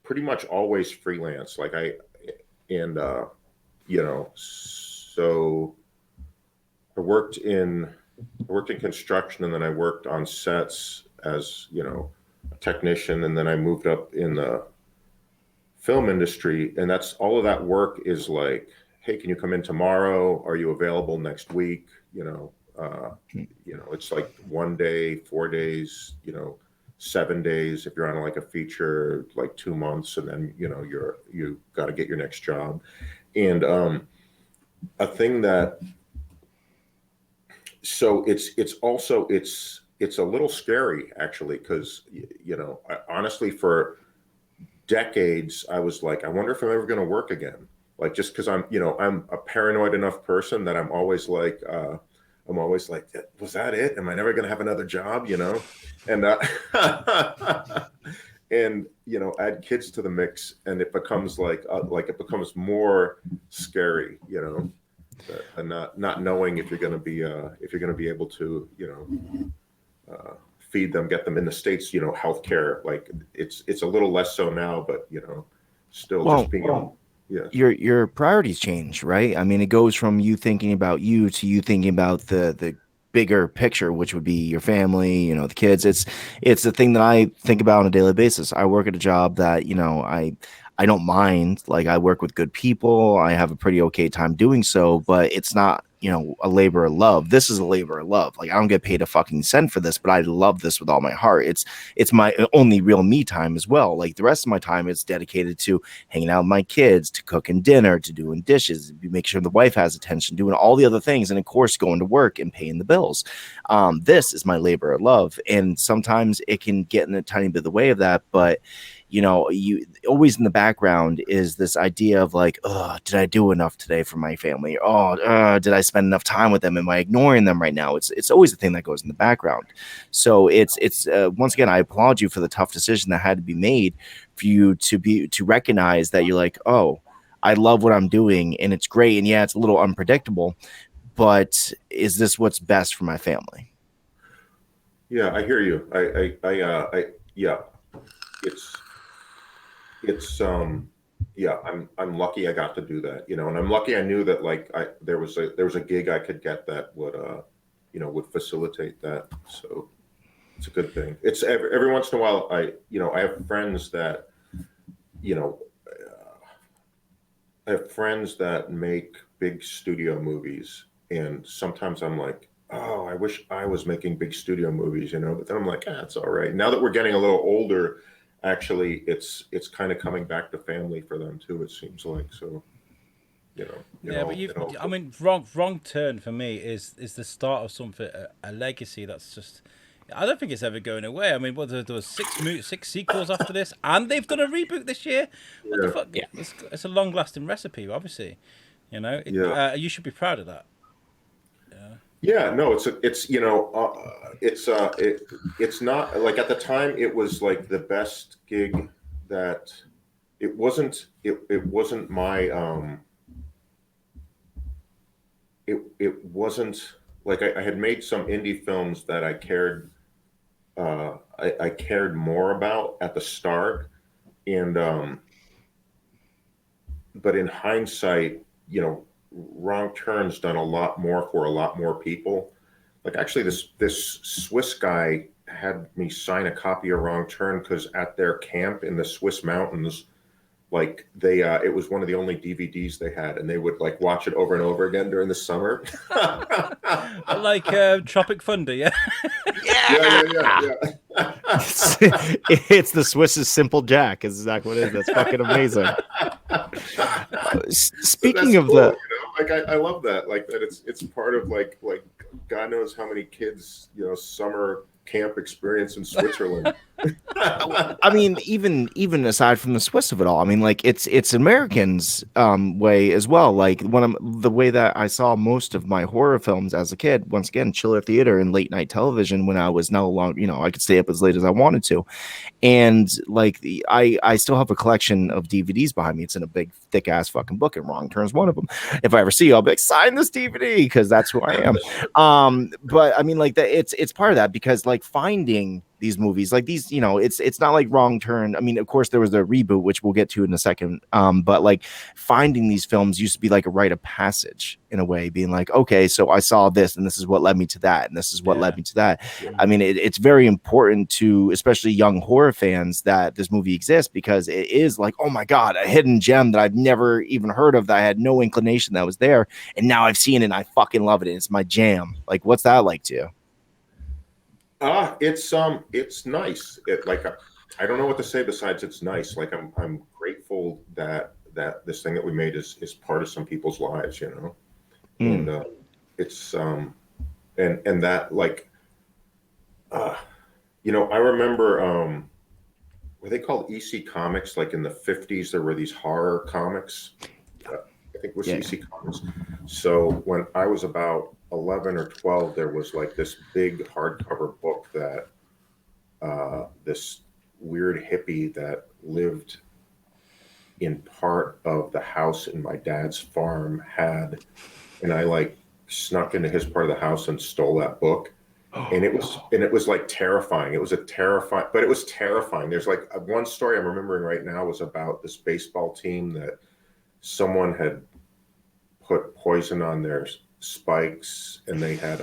pretty much always freelance, like and so I worked in construction, and then I worked on sets as a technician, and then I moved up in the film industry, and that's all of that work is like, hey, can you come in tomorrow? Are you available next week? It's like 1 day, 4 days, 7 days if you're on like a feature, like 2 months, and then you got to get your next job. And a thing that so it's a little scary actually, because honestly, for decades I was like, I wonder if I'm ever going to work again, like, just because I'm a paranoid enough person that I'm always like was that it, am I never going to have another job, and and add kids to the mix, and it becomes like it becomes more scary, and not knowing if you're going to be able to feed them, get them in the States, healthcare. Like it's a little less so now, but still just being yeah. Your priorities change, right? I mean, it goes from you thinking about you to you thinking about the bigger picture, which would be your family, the kids. It's the thing that I think about on a daily basis. I work at a job that, I don't mind. Like, I work with good people. I have a pretty okay time doing so, but it's not, a labor of love. This is a labor of love. Like, I don't get paid a fucking cent for this, but I love this with all my heart. It's my only real me time as well. Like, the rest of my time is dedicated to hanging out with my kids, to cooking dinner, to doing dishes, make sure the wife has attention, doing all the other things, and of course going to work and paying the bills. This is my labor of love, and sometimes it can get in a tiny bit of the way of that, but you always in the background is this idea of like, oh, did I do enough today for my family? Oh, did I spend enough time with them? Am I ignoring them right now? It's always the thing that goes in the background. So it's once again, I applaud you for the tough decision that had to be made for you to recognize that you're like, oh, I love what I'm doing and it's great. And yeah, it's a little unpredictable, but is this what's best for my family? Yeah, I hear you. Yeah, I'm lucky I got to do that, and I'm lucky I knew that like there was a gig I could get that would facilitate that. So it's a good thing. It's every once in a while I have friends that make big studio movies, and sometimes I'm like, oh, I wish I was making big studio movies, but then I'm like, it's all right. Now that we're getting a little older, actually, it's kind of coming back to family for them too, it seems like. So but I mean, wrong turn for me is the start of something, a legacy that's just, I don't think it's ever going away. I mean, there was six sequels after this, and they've done a reboot this year. What the fuck? Yeah. It's a long-lasting recipe, obviously. You should be proud of that. Yeah, no, it's not like, at the time it was like the best gig that it wasn't my it wasn't like I had made some indie films that I cared more about at the start, and but in hindsight, Wrong Turn's done a lot more for a lot more people. Like, actually, this Swiss guy had me sign a copy of Wrong Turn because at their camp in the Swiss mountains, like it was one of the only DVDs they had, and they would like watch it over and over again during the summer. Like Tropic Thunder, yeah. Yeah. It's the Swiss's Simple Jack. Is exactly what it is. That's fucking amazing. Speaking so of cool, the, you know, like I love that, like that it's part of like God knows how many kids, you know, summer camp experience in Switzerland. I mean, even aside from the Swiss of it all, I mean, like it's Americans' way as well. Like the way that I saw most of my horror films as a kid, once again, chiller theater and late night television when I was no longer, I could stay up as late as I wanted to. And like I still have a collection of DVDs behind me. It's in a big thick ass fucking book, and Wrong Turn's one of them. If I ever see you, I'll be like, sign this DVD, because that's who I am. But I mean, like that it's part of that, because like finding these movies like these, it's not like Wrong Turn. I mean, of course there was the reboot, which we'll get to in a second. But like finding these films used to be like a rite of passage in a way, being like, okay, so I saw this and this is what led me to that, and this is what led me to that. I mean, it's very important to especially young horror fans that this movie exists, because it is like, oh my God, a hidden gem that I've never even heard of, that I had no inclination that was there. And now I've seen it and I fucking love it. It's my jam. Like, what's that like to you? It's nice. I don't know what to say besides it's nice. Like I'm grateful that this thing that we made is part of some people's lives, you know. And it's and that, like, I remember were they called EC Comics? Like in the 50s, there were these horror comics. I think it was EC Comics. So when I was about 11 or 12, there was like this big hardcover book that this weird hippie that lived in part of the house in my dad's farm had, and I like snuck into his part of the house and stole that book. And it was like terrifying. It was terrifying. There's like one story I'm remembering right now was about this baseball team that someone had put poison on their spikes, and they had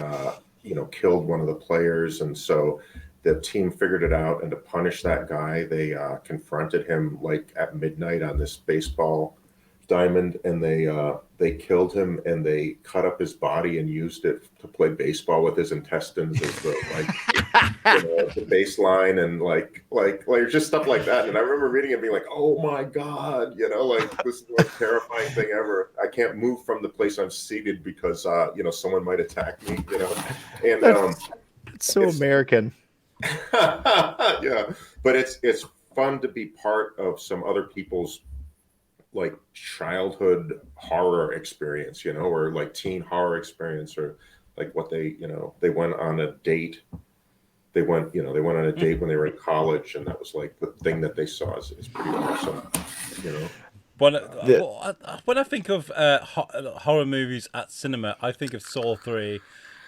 killed one of the players, and so the team figured it out, and to punish that guy, they confronted him like at midnight on this baseball diamond, and they killed him, and they cut up his body and used it to play baseball with his intestines as the baseline, and like just stuff like that. And I remember reading it and being like, oh my God, like this is the most terrifying thing ever. I can't move from the place I'm seated because someone might attack me, and it's so American. Yeah, but it's fun to be part of some other people's like childhood horror experience, or like teen horror experience, or like what they went on a date. They went on a date when they were in college, and that was like the thing that they saw is pretty awesome, When I think of horror movies at cinema, I think of Saw 3.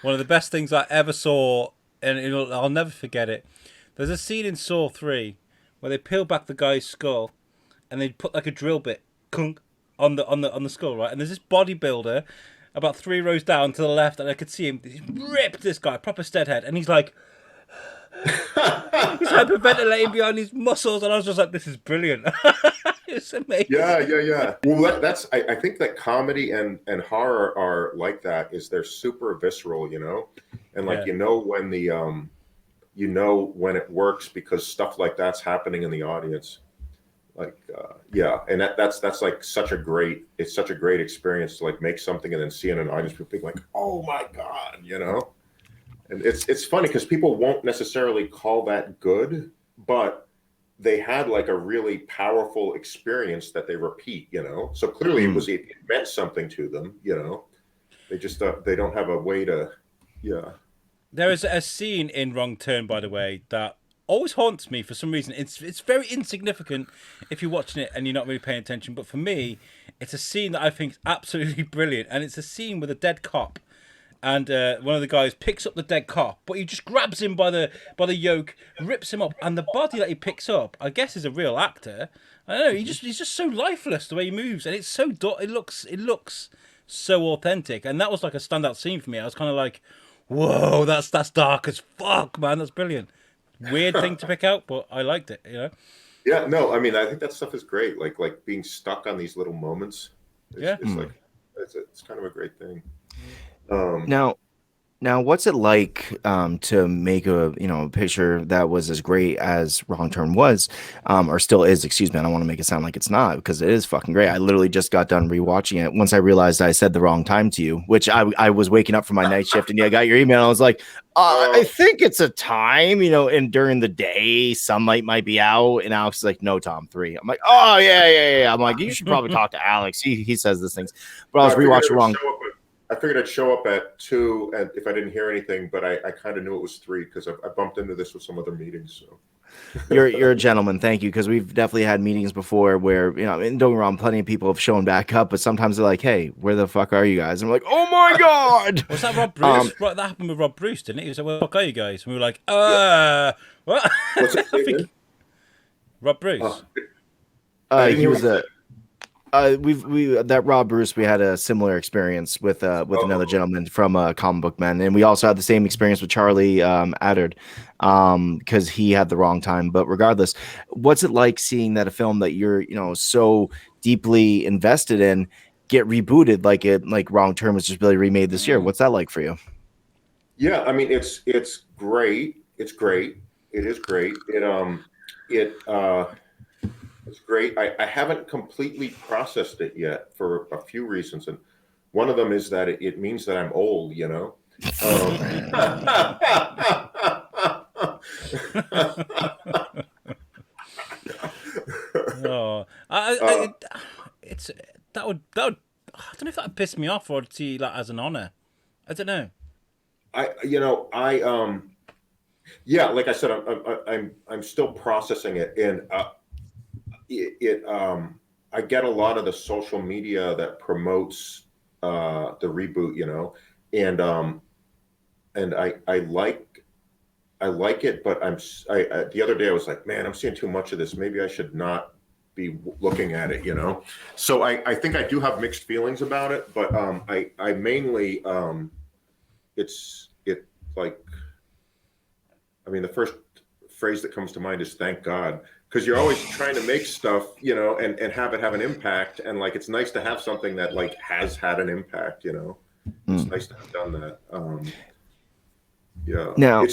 One of the best things I ever saw, and I'll never forget it. There's a scene in Saw 3 where they peel back the guy's skull, and they put like a drill bit on the skull, right? And there's this bodybuilder about 3 rows down to the left, and I could see him. He's ripped, this guy, proper steadhead, and he's like, he's hyperventilating behind his muscles, and I was just like, this is brilliant. It's amazing. Yeah. Well, I think that comedy and horror are like that. Is they're super visceral, and like when the when it works because stuff like that's happening in the audience. Like and that's like such a great experience to like make something and then see it in an audience, people being like, oh my God, and it's funny because people won't necessarily call that good, but they had like a really powerful experience that they repeat, so clearly it meant something to them, they just they don't have a way to. There is a scene in Wrong Turn, by the way, that always haunts me for some reason. It's very insignificant if you're watching it and you're not really paying attention, but for me, it's a scene that I think is absolutely brilliant, and it's a scene with a dead cop, and one of the guys picks up the dead cop, but he just grabs him by the yoke, rips him up, and the body that he picks up, I guess, is a real actor. I don't know, he's just so lifeless the way he moves, and it's so it looks so authentic, and that was like a standout scene for me. I was kind of like, whoa, that's dark as fuck, man. That's brilliant. Weird thing to pick out, but I liked it, Yeah, no, I mean, I think that stuff is great. Like being stuck on these little moments. It's like it's kind of a great thing. Now, Now, what's it like to make a picture that was as great as Wrong Turn was, or still is? Excuse me, I don't want to make it sound like it's not because it is fucking great. I literally just got done rewatching it once I realized I said the wrong time to you, which I was waking up from my night shift and I got your email. I was like, I think it's a time, and during the day sunlight might be out, and Alex is like, no, Tom, 3. I'm like, oh yeah. I'm like, you should probably talk to Alex. He says these things, but I was rewatching Wrong. I figured I'd show up at 2, and if I didn't hear anything, but I kind of knew it was 3 because I bumped into this with some other meetings. So You're a gentleman, thank you, because we've definitely had meetings before where and don't get me wrong, plenty of people have shown back up, but sometimes they're like, "Hey, where the fuck are you guys?" And I'm like, "Oh my god!" Was that Rob Bruce? Right, that happened with Rob Bruce, didn't it? He was like, "Where the fuck are you guys?" And we were like, what? What's his name? Rob Bruce. He was a. We that Rob Bruce, we had a similar experience with another gentleman from Comic Book Men, and we also had the same experience with Charlie Adard, because he had the wrong time. But regardless, what's it like seeing that a film that you're so deeply invested in get rebooted like Wrong Turn was just really remade this year? What's that like for you? Yeah, I mean it's great. It's great. It is great. It's great. I haven't completely processed it yet for a few reasons, and one of them is that it means that I'm old. It's that would I don't know if that would piss me off or I'd see that as an honor. I don't know. Yeah, like I said, I'm still processing it, and I get a lot of the social media that promotes the reboot, and I like it, but the other day I was like, man, I'm seeing too much of this. Maybe I should not be looking at it, So I think I do have mixed feelings about it, but I mainly it's like, I mean, the first phrase that comes to mind is thank God, because you're always trying to make stuff, and have it have an impact, and like it's nice to have something that like has had an impact, It's nice to have done that. Yeah. Now,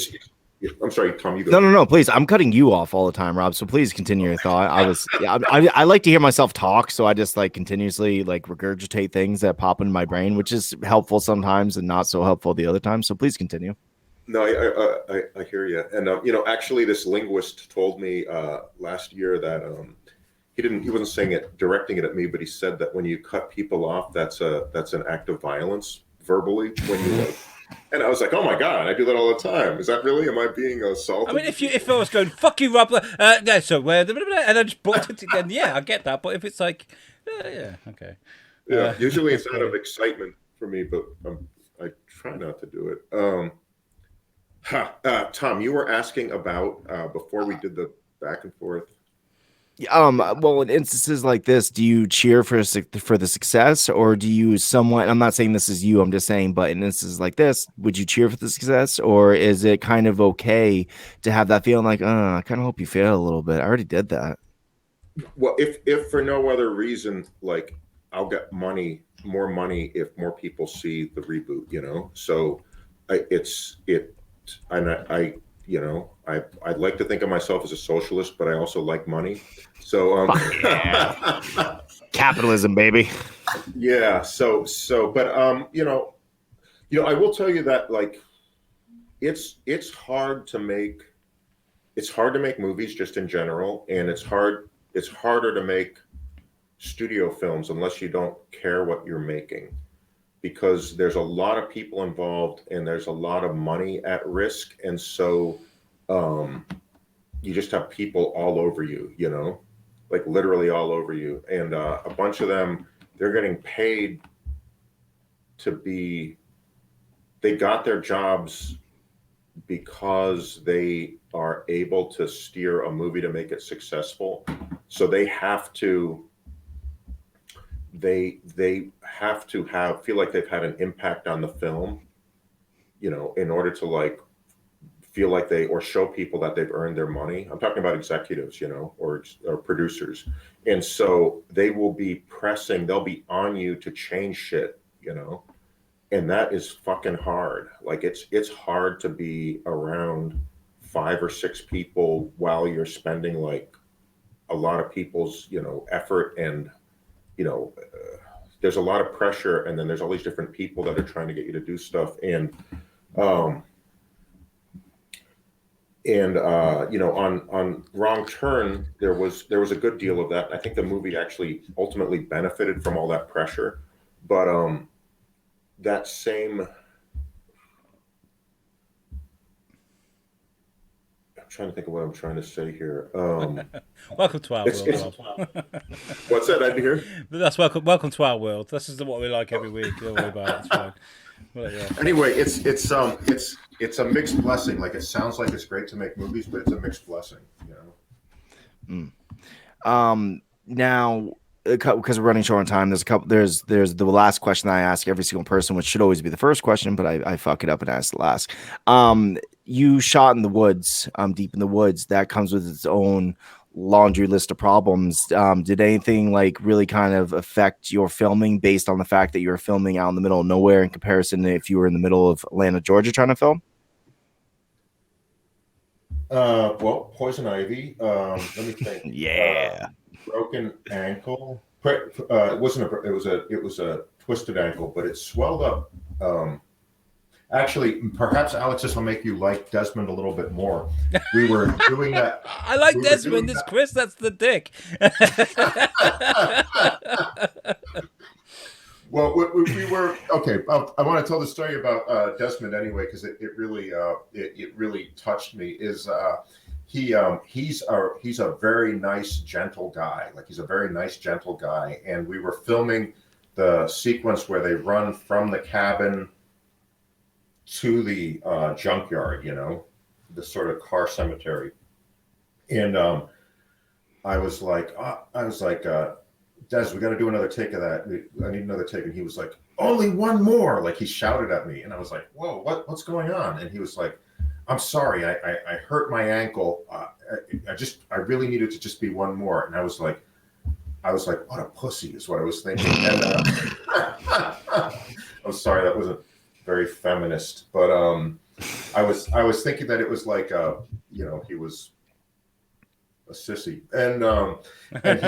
I'm sorry, Tom. You go. No, please. I'm cutting you off all the time, Rob. So please continue your thought. I like to hear myself talk, so I just like continuously like regurgitate things that pop in my brain, which is helpful sometimes and not so helpful the other time. So please continue. No, I hear you. And actually, this linguist told me last year that he wasn't saying it, directing it at me, but he said that when you cut people off, that's an act of violence verbally when you like. And I was like, oh my God, I do that all the time. Is that really? Am I being assaulted? I mean, if I was going, fuck you, Rob, yeah, so where, and I just booked it again, yeah, I get that. But if it's like, yeah, okay. Yeah, usually it's out of excitement for me, but I try not to do it. Tom, you were asking about before we did the back and forth. Well, in instances like this, do you cheer for the success, or do you somewhat? I'm not saying this is you. I'm just saying, but in instances like this, would you cheer for the success, or is it kind of okay to have that feeling like, I kind of hope you fail a little bit. I already did that. Well, if for no other reason, like I'll get more money if more people see the reboot. So I'd like to think of myself as a socialist, but I also like money. So yeah. Capitalism, baby. Yeah. So, but I will tell you that like it's hard to make movies just in general, and it's harder to make studio films unless you don't care what you're making, because there's a lot of people involved and there's a lot of money at risk, and so you just have people all over you, like literally all over you, and a bunch of them, they're getting paid they got their jobs because they are able to steer a movie to make it successful, so they have to feel like they've had an impact on the film, in order to like feel like or show people that they've earned their money. I'm talking about executives, or producers. And so they will be they'll be on you to change shit, and that is fucking hard. Like it's hard to be around 5 or 6 people while you're spending like a lot of people's, effort, and there's a lot of pressure, and then there's all these different people that are trying to get you to do stuff, um on Wrong Turn, there was a good deal of that. I think the movie actually ultimately benefited from all that pressure, but that same, I'm trying to think of what I'm trying to say here. Welcome to our It's, world, it's Rob. what's that? I didn't hear. That's welcome to our world. This is what we like every week. Don't worry about it. It's fine. But, yeah. Anyway, it's a mixed blessing. Like, it sounds like it's great to make movies, but it's a mixed blessing. Now, because we're running short on time, there's the last question I ask every single person, which should always be the first question, but I fuck it up and ask the last. You shot in the woods, deep in the woods. That comes with its own laundry list of problems. Did anything like really kind of affect your filming based on the fact that you were filming out in the middle of nowhere in comparison to if you were in the middle of Atlanta, Georgia, trying to film? Well, poison ivy. Let me think. Yeah. Broken ankle. It wasn't a. It was a twisted ankle, but it swelled up. Actually, perhaps Alex, this will make you like Desmond a little bit more. We were doing that. I like Desmond. It's Chris. That's the dick. Well, we were okay. I want to tell the story about Desmond anyway, because it really touched me. He's a very nice, gentle guy. Like, he's a very nice, gentle guy, and we were filming the sequence where they run from the cabin to the junkyard, the sort of car cemetery. And I was like, Des, we got to do another take of that. I need another take. And he was like, only one more. Like, he shouted at me, and I was like, whoa, what's going on? And he was like, I'm sorry, I hurt my ankle. I really needed to just be one more. And I was like, what a pussy is what I was thinking. And I'm sorry, that wasn't very feminist, but I was thinking that it was like he was a sissy, and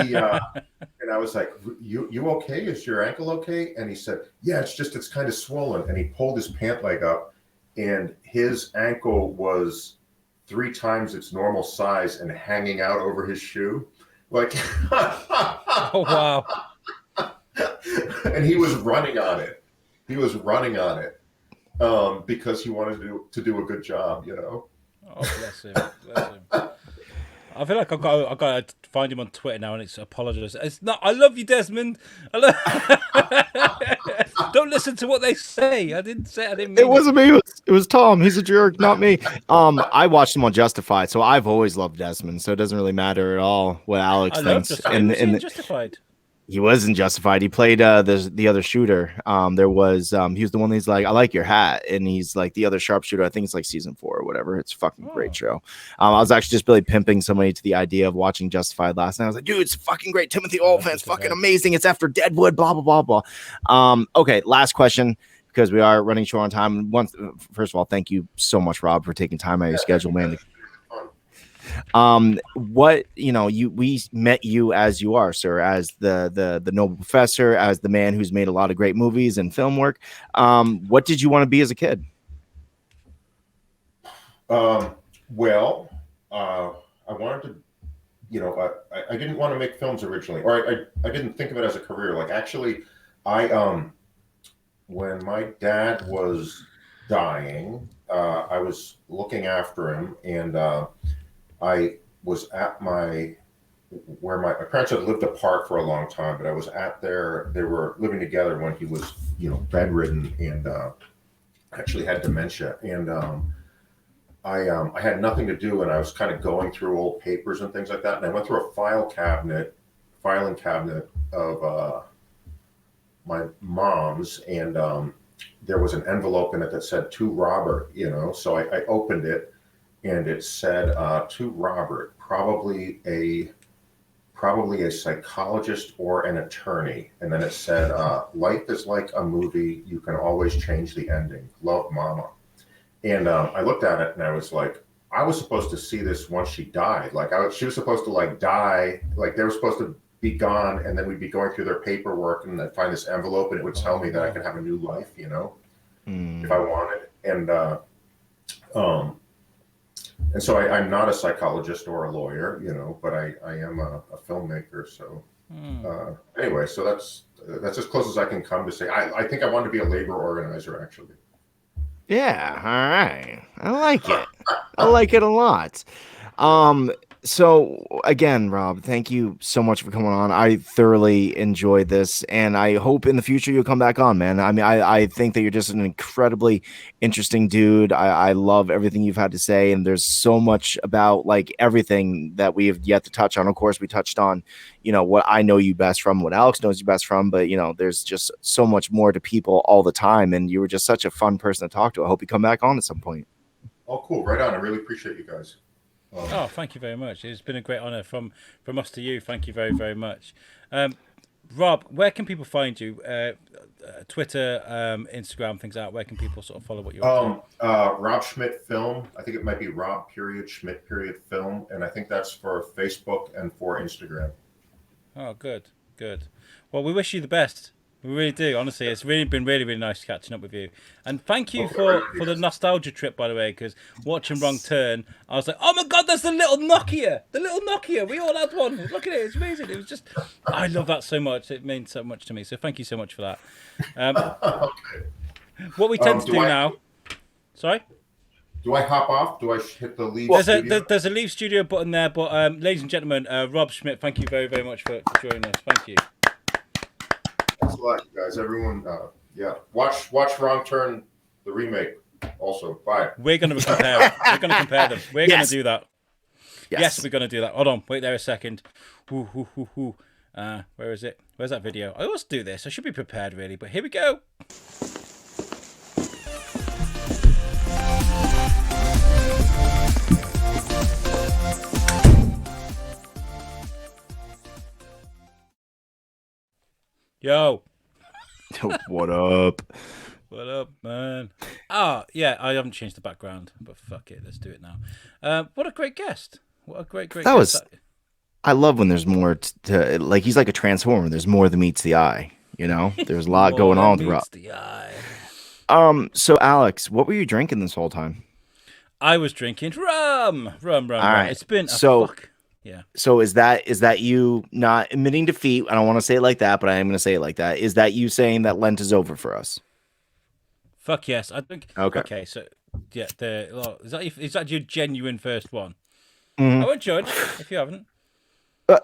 he and I was like, you okay? Is your ankle okay? And he said, yeah, it's kind of swollen. And he pulled his pant leg up, and his ankle was 3 times its normal size and hanging out over his shoe, like. Oh, wow. And he was running on it. Because he wanted to do a good job, Oh, bless him. I feel like I've got to find him on Twitter now and it's apologize. It's not. I love you, Desmond. Don't listen to what they say. I didn't mean it. Wasn't me. It was Tom. He's a jerk, not me. I watched him on Justified, so I've always loved Desmond. So it doesn't really matter at all what Alex thinks. Justified. He wasn't Justified. He played the other shooter. He was the one that's like, I like your hat, and he's like the other sharpshooter. I think it's like season 4 or whatever. It's a fucking great show. I was actually just really pimping somebody to the idea of watching Justified last night. I was like, dude, it's fucking great. Timothy Olyphant's fucking amazing. It's after Deadwood. Blah blah blah blah. Okay, last question, because we are running short on time. First of all, thank you so much, Rob, for taking time out of your schedule, man. We met you as you are, sir, as the noble professor, as the man who's made a lot of great movies and film work. What did you want to be as a kid? I wanted to, I didn't want to make films originally, or I didn't think of it as a career. Like, actually, when my dad was dying, I was looking after him, and I was at where my parents had lived apart for a long time, but I was they were living together when he was, bedridden and actually had dementia. And I had nothing to do, and I was kind of going through old papers and things like that. And I went through a filing cabinet of my mom's, and there was an envelope in it that said, to Robert, so I opened it. And it said, to Robert, probably probably a psychologist or an attorney. And then it said, life is like a movie. You can always change the ending. Love, Mama. And I looked at it and I was like, I was supposed to see this once she died. Like she was supposed to like die. Like they were supposed to be gone, and then we'd be going through their paperwork, and I'd find this envelope, and it would tell me that I could have a new life, if I wanted. And so I'm not a psychologist or a lawyer, but I am a filmmaker. So anyway, so that's as close as I can come to say. I think I want to be a labor organizer, actually. Yeah, all right. I like it. I like it a lot. So again, Rob, thank you so much for coming on. I thoroughly enjoyed this, and I hope in the future you'll come back on, man. I mean, I think that you're just an incredibly interesting dude. I love everything you've had to say, and there's so much about like everything that we have yet to touch on. Of course, we touched on, what I know you best from, what Alex knows you best from, but there's just so much more to people all the time, and you were just such a fun person to talk to. I hope you come back on at some point. Oh, cool. Right on. I really appreciate you guys. Oh, thank you very much. It's been a great honor from us to you. Thank you very, very much. Rob, where can people find you? Twitter, Instagram, things like that. Where can people sort of follow what you're up to? Rob Schmidt Film. I think it might be Rob Schmidt Film. And I think that's for Facebook and for Instagram. Oh, good. Well, we wish you the best. We really do, honestly. It's really been really, really nice catching up with you. And thank you for the nostalgia trip, by the way, because watching Wrong Turn, I was like, oh my God, that's the little Nokia. The little Nokia. We all had one. Look at it. It's amazing. It was just, I love that so much. It means so much to me. So thank you so much for that. Okay. What we tend to do now. Sorry? Do I hop off? Do I hit the leave studio? There's a leave studio button there, but ladies and gentlemen, Rob Schmidt, thank you very, very much for joining us. Thank you. Thanks a lot, guys. Everyone, watch Wrong Turn, the remake. Also, bye. We're going to compare. We're going to compare them. We're going to do that. Yes, we're going to do that. Hold on, wait there a second. Where is it? Where's that video? I always do this. I should be prepared, really, but here we go. Yo. What up? What up, man? Yeah, I haven't changed the background, but fuck it, let's do it now. What a great guest. What a great guest. I love when there's more to like, he's like a transformer. There's more than meets the eye, There's a lot going on with Rob. The eye. So Alex, what were you drinking this whole time? I was drinking rum. All right. It's been fuck. Yeah. So is that you not admitting defeat? I don't want to say it like that, but I am going to say it like that. Is that you saying that Lent is over for us? Fuck yes. I think. Okay. So yeah, is that your genuine first one? Mm-hmm. I won't judge if you haven't.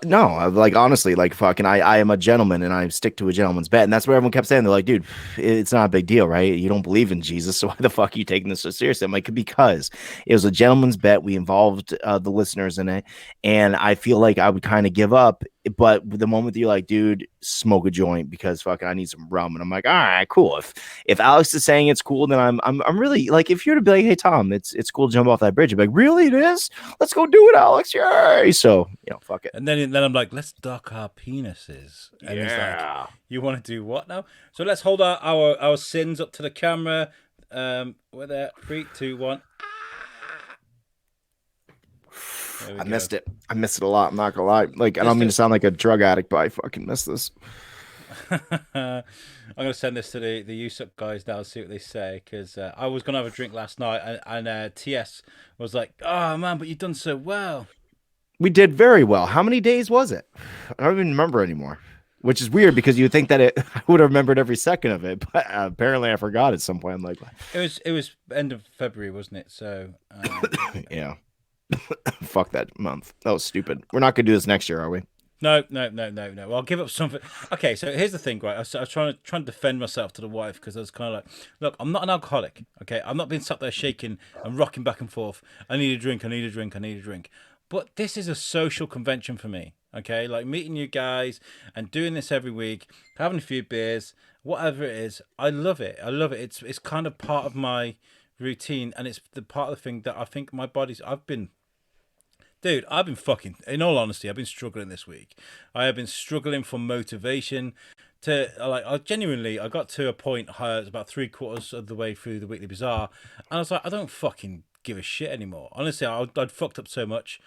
No, like honestly, like fucking, I am a gentleman and I stick to a gentleman's bet, and that's what everyone kept saying. They're like, dude, it's not a big deal, right? You don't believe in Jesus, so why the fuck are you taking this so seriously? I'm like, because it was a gentleman's bet. We involved the listeners in it, and I feel like I would kind of give up. But the moment that you're like, dude, smoke a joint because fucking I need some rum, and I'm like, all right, cool. If Alex is saying it's cool, then I'm really like, if you're to be like, hey Tom, it's cool to jump off that bridge, I'm like, really, it is? Let's go do it, Alex. Yay! So fuck it. And then I'm like, let's dock our penises. And he's like, you want to do what now? So let's hold our sins up to the camera. We're there. 3, 2, 1. I missed it. I missed it a lot. I'm not gonna lie. Like, I don't mean to sound like a drug addict, but I fucking missed this. I'm gonna send this to the USUK guys now and see what they say, because I was gonna have a drink last night, and TS was like, "Oh man, but you've done so well." We did very well. How many days was it? I don't even remember anymore. Which is weird because you think that I would have remembered every second of it, but apparently I forgot at some point. I'm like, it was end of February, wasn't it? So yeah. Fuck that month. That was stupid. We're not gonna do this next year, are we? No. I'll give up something. Okay, so here's the thing, right? I was trying to defend myself to the wife, because I was kind of like, look, I'm not an alcoholic. Okay, I'm not being sat there shaking and rocking back and forth. I need a drink. But this is a social convention for me. Okay, like meeting you guys and doing this every week, having a few beers, whatever it is. I love it. It's kind of part of my routine, and it's the part of the thing that I think my body's. I've been Dude, I've been fucking. In all honesty, I've been struggling this week. I have been struggling for motivation. I genuinely, I got to a point. About 3/4 of the way through the Weekly Bazaar, and I was like, I don't fucking give a shit anymore. Honestly, I'd fucked up so much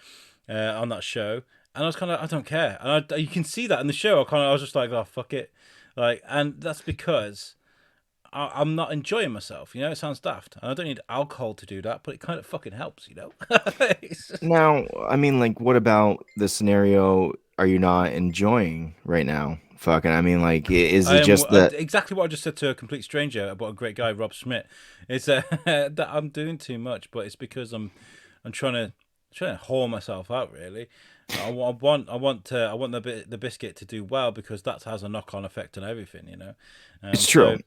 on that show, and I was kind of, I don't care. And you can see that in the show. I was just like, oh fuck it, like, and that's because I'm not enjoying myself. It sounds daft, and I don't need alcohol to do that, but it kind of fucking helps. It's just- Now, I mean, like, what about the scenario? Are you not enjoying right now? Fucking, I mean, like, is I it am just that? exactly what I just said to a complete stranger about a great guy, Rob Schmidt. It's that I'm doing too much, but it's because I'm trying to haul myself out. Really, I want the biscuit to do well because that has a knock on effect on everything. It's true. So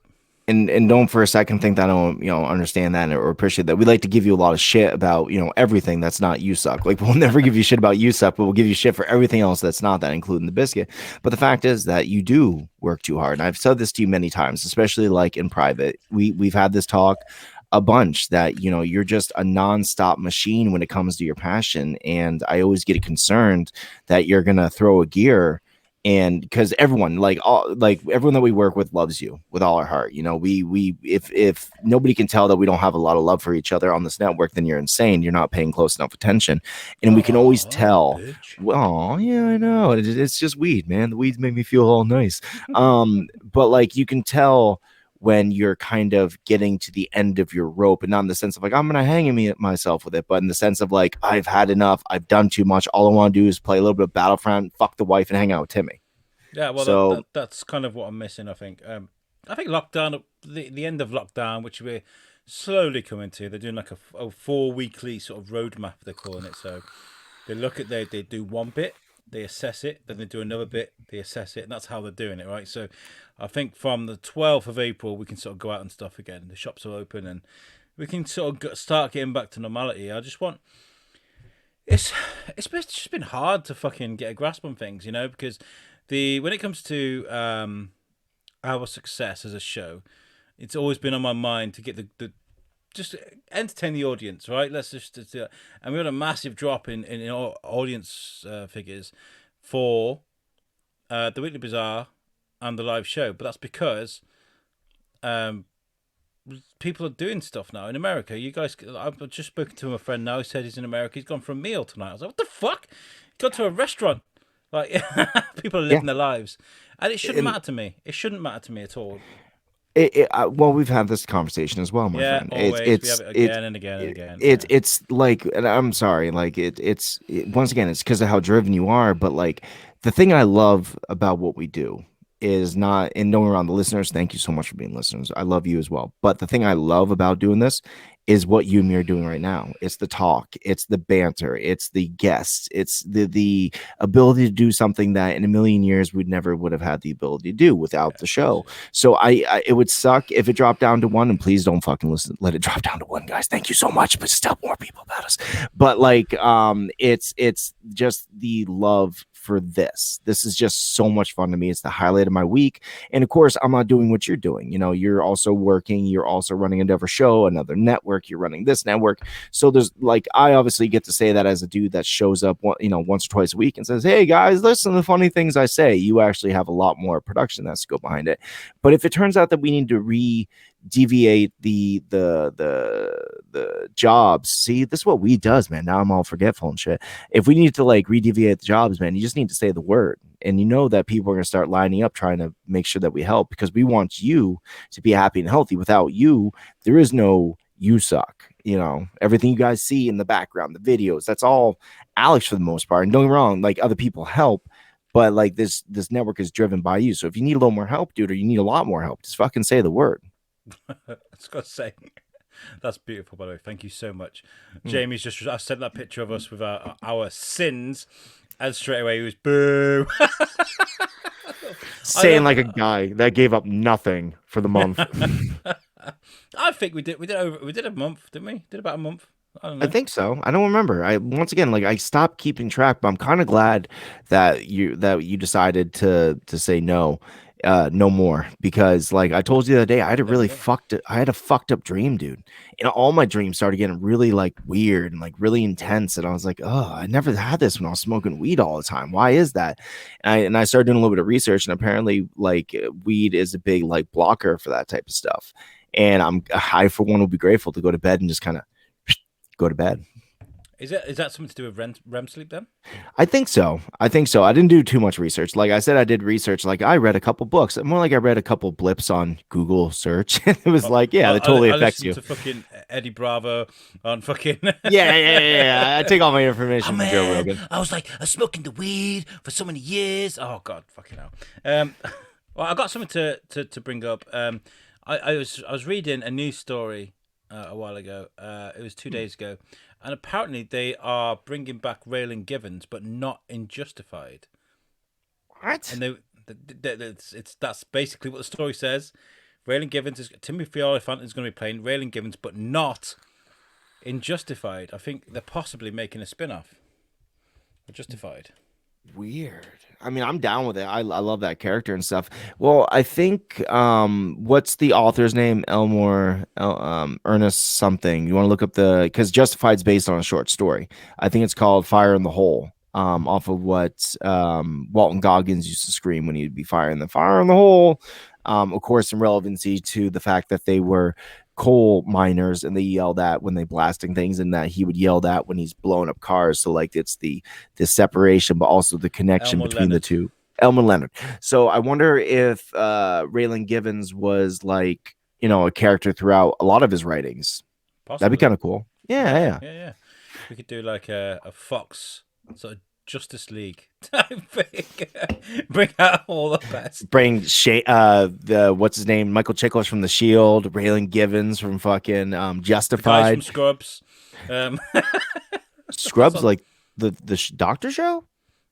And don't for a second think that I don't understand that or appreciate that. We like to give you a lot of shit about everything that's not USUK. Like we'll never give you shit about USUK, but we'll give you shit for everything else that's not that, including the biscuit. But the fact is that you do work too hard, and I've said this to you many times, especially like in private. We've had this talk a bunch that you're just a nonstop machine when it comes to your passion, and I always get concerned that you're gonna throw a gear. And because everyone everyone that we work with loves you with all our heart. We if nobody can tell that we don't have a lot of love for each other on this network, then you're insane. You're not paying close enough attention. And we can always tell. bitch. Well, yeah, I know. It's just weed, man. The weeds make me feel all nice. But like you can tell when you're kind of getting to the end of your rope, and not in the sense of like I'm gonna hang myself with it, but in the sense of like I've had enough, I've done too much. All I want to do is play a little bit of Battlefront, fuck the wife, and hang out with Timmy. Yeah, well, So that's kind of what I'm missing. I think. I think lockdown, the end of lockdown, which we're slowly coming to. They're doing like a 4 weekly sort of roadmap. They're calling it. So they do one bit, they assess it, then they do another bit, they assess it, and that's how they're doing it, right? So I think from the 12th of April we can sort of go out and stuff again. The shops are open and we can sort of start getting back to normality. I just want. It's just been hard to fucking get a grasp on things, because when it comes to our success as a show, it's always been on my mind to get the just entertain the audience, right? Let's just do that. And we had a massive drop in audience figures for the Weekly Bazaar and the live show, but that's because people are doing stuff now in America. You guys, I've just spoken to a friend now. He said he's in America. He's gone for a meal tonight. I was like, what the fuck? He got to a restaurant. Like people are living their lives, and it shouldn't matter to me. It shouldn't matter to me at all. Well, we've had this conversation as well, my friend. Always. We have it again and again and again. It's like, and I'm sorry, like once again, it's because of how driven you are. But like the thing I love about what we do is not, and knowing around the listeners, thank you so much for being listeners. I love you as well. But the thing I love about doing this is what you and me are doing right now. It's the talk, it's the banter, it's the guests, it's the ability to do something that in a million years we never would have had the ability to do without the show. So I it would suck if it dropped down to one, and please don't fucking let it drop down to one, guys. Thank you so much, but tell more people about us. But like it's just the love for this. This is just so much fun to me. It's the highlight of my week. And of course, I'm not doing what you're doing. You're also working, you're also running another show, another network, you're running this network. So there's like, I obviously get to say that as a dude that shows up, once or twice a week and says, hey guys, listen to the funny things I say. You actually have a lot more production that's to go behind it. But if it turns out that we need to deviate the jobs, see, this is what we does, man. Now I'm all forgetful and shit. If we need to like redeviate the jobs, man, you just need to say the word, and that people are going to start lining up trying to make sure that we help, because we want you to be happy and healthy. Without you, there is no USUK. Everything you guys see in the background, the videos, that's all Alex for the most part. And don't get me wrong, like other people help, but like this network is driven by you. So if you need a little more help, dude, or you need a lot more help, just fucking say the word. I was got to say, that's beautiful, by the way. Thank you so much. Jamie's I sent that picture of us with our sins, and straight away he was boo. Saying like a guy that gave up nothing for the month. I think we did a month, didn't we? Did about a month. I don't know. I think so. I don't remember. I stopped keeping track, but I'm kind of glad that you decided to say no. no more, because like I told you the other day, I had a There we really go. fucked up dream, dude. And all my dreams started getting really like weird and like really intense. And I was like, oh, I never had this when I was smoking weed all the time. Why is that? And I started doing a little bit of research, and apparently like weed is a big like blocker for that type of stuff. And I for one will be grateful to go to bed and just kind of go to bed. Is that something to do with REM sleep then? I think so. I think so. I didn't do too much research. Like I said, I did research. Like I read a couple books. More like I read a couple blips on Google search. It was like, yeah, that totally I affects listened you. to fucking Eddie Bravo on fucking. Yeah. I take all my Oh information from Joe man, Rogan. I was like, I smoking the weed for so many years. Oh god, fucking hell. Well, I got something to bring up. I was reading a news story a while ago. It was 2 days ago, and apparently they are bringing back Raylan Givens, but not in Justified. What? And that's basically what the story says. Raylan Givens is Timothy Olyphant is going to be playing Raylan Givens, but not in Justified. I think they're possibly making a spin-off of Justified. Weird. I mean, I'm down with it. I love that character and stuff. Well, I think what's the author's name? Ernest something. You want to look up because Justified's based on a short story. I think it's called Fire in the Hole. Off of what Walton Goggins used to scream when he'd be firing the fire in the hole. Of course, in relevancy to the fact that they were coal miners and they yelled at when they blasting things, and that he would yell that when he's blowing up cars. So like it's the separation, but also the connection Elmer between the Leonard. two. Elmer Leonard. So I wonder if Raylan Givens was like, a character throughout a lot of his writings. Possibly. That'd be kind of cool. Yeah. Yeah. We could do like a Fox sort of Justice League type thing. Bring out all the best. Bring what's his name, Michael Chiklis from The Shield, Raylan Givens from fucking The guys Justified, from Scrubs. Scrubs, like the Doctor Show.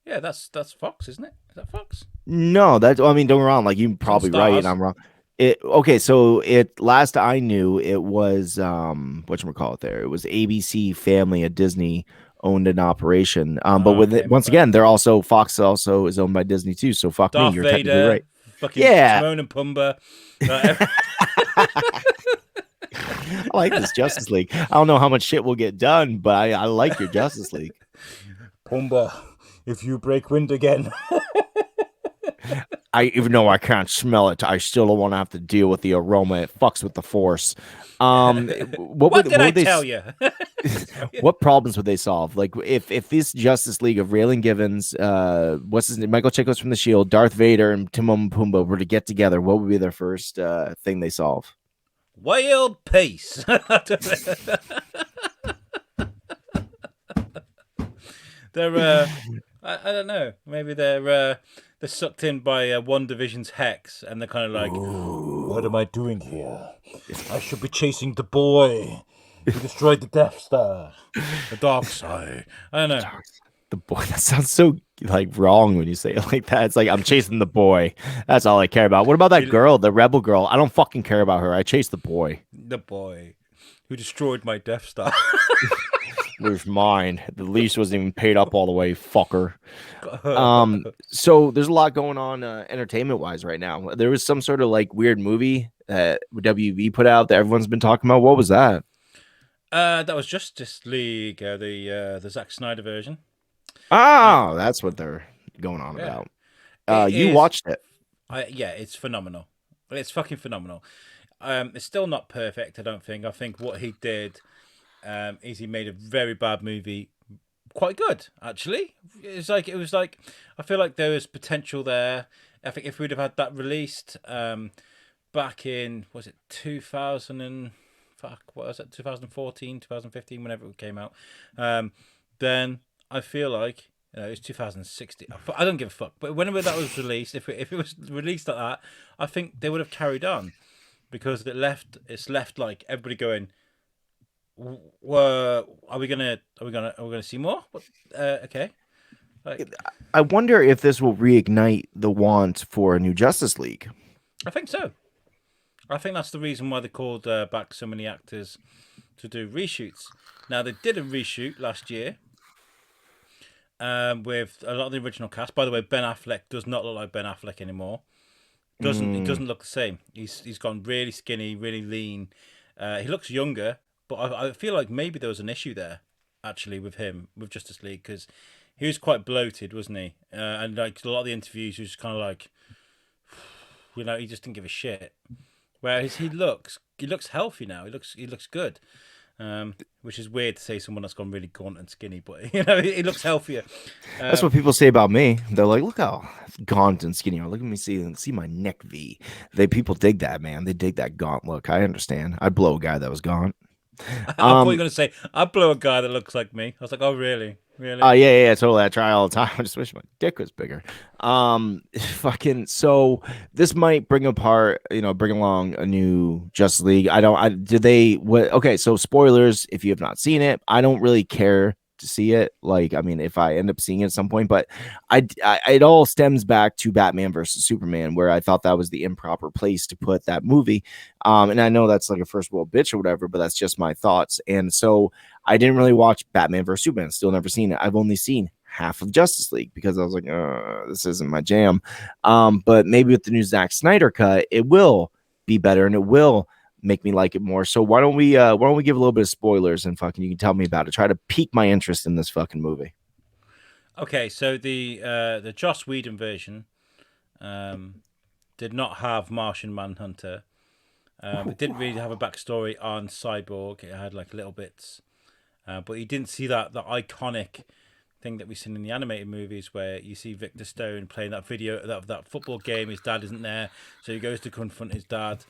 Yeah, that's Fox, isn't it? Is that Fox? No, don't get me wrong. Like you're probably right, and Stars. I'm wrong. So last I knew it was whatchamacallit there. It was ABC Family, a Disney owned an operation. But with it, once again, they're also Fox also is owned by Disney too. So fuck Darth me, you're Vader, technically right. Fucking Yeah. Timon and Pumbaa. I like this Justice League. I don't know how much shit will get done, but I like your Justice League. Pumbaa, if you break wind again. Even though I can't smell it, I still don't want to have to deal with the aroma. It fucks with the force. What did I tell you? What problems would they solve? Like if this Justice League of Raylan Givens, what's his name, Michael Chiklis from The Shield, Darth Vader, and Timon and Pumbaa were to get together, what would be their first thing they solve? Wild peace. They're I don't know. Maybe they're sucked in by One Division's hex, and they're kind of like, what am I doing here? I should be chasing the boy who destroyed the Death Star, the dark side. I don't know. The boy. That sounds so like wrong when you say it like that. It's like I'm chasing the boy. That's all I care about. What about that girl, the rebel girl? I don't fucking care about her. I chase the boy. The boy who destroyed my Death Star. Where's mine? The lease wasn't even paid up all the way, fucker. So there's a lot going on entertainment wise right now. There was some sort of like weird movie that WB put out that everyone's been talking about. What was that? That was Justice League, the Zack Snyder version. Oh, that's what they're going on about. You watched it. Yeah, it's phenomenal. It's fucking phenomenal. It's still not perfect, I don't think. I think what he did is he made a very bad movie quite good, actually. It was like I feel like there was potential there. I think if we'd have had that released back in, was it 2000 and what was it, 2014, 2015, whenever it came out, then I feel like, it was 2016. I don't give a fuck. But whenever that was released, if it was released like that, I think they would have carried on, because it's left like everybody going, are we gonna see more? Okay. I wonder if this will reignite the want for a new Justice League. I think so. I think that's the reason why they called back so many actors to do reshoots. Now, they did a reshoot last year with a lot of the original cast. By the way, Ben Affleck does not look like Ben Affleck anymore. doesn't look the same. He's gone really skinny, really lean. He looks younger, but I feel like maybe there was an issue there actually with him with Justice League because he was quite bloated, wasn't he? And like a lot of the interviews, he was kind of like, he just didn't give a shit. Whereas he looks healthy now. He looks good. Which is weird to say someone that's gone really gaunt and skinny, but he looks healthier. That's what people say about me. They're like, "Look how gaunt and skinny you are. Look at me, see my neck V." People dig that, man. They dig that gaunt look. I understand. I'd blow a guy that was gaunt. I thought you were going to say, I'd blow a guy that looks like me. I was like, oh, really? Really? Yeah, totally. I try all the time. I just wish my dick was bigger. Fucking. So this might bring along a new Justice League. Okay, so spoilers if you have not seen it. I don't really care to see it. Like, I mean, if I end up seeing it at some point, but it all stems back to Batman versus Superman, where I thought that was the improper place to put that movie. And I know that's like a first world bitch or whatever, but that's just my thoughts. And so I didn't really watch Batman versus Superman. Still never seen it. I've only seen half of Justice League because I was like, this isn't my jam. But maybe with the new Zack Snyder cut, it will be better and it will make me like it more. So why don't we give a little bit of spoilers and you can tell me about it. Try to pique my interest in this fucking movie. Okay, so the Joss Whedon version did not have Martian Manhunter. It didn't really have a backstory on Cyborg. It had like little bits, but you didn't see that iconic thing that we've seen in the animated movies where you see Victor Stone playing that that football game. His dad isn't there, so he goes to confront his dad.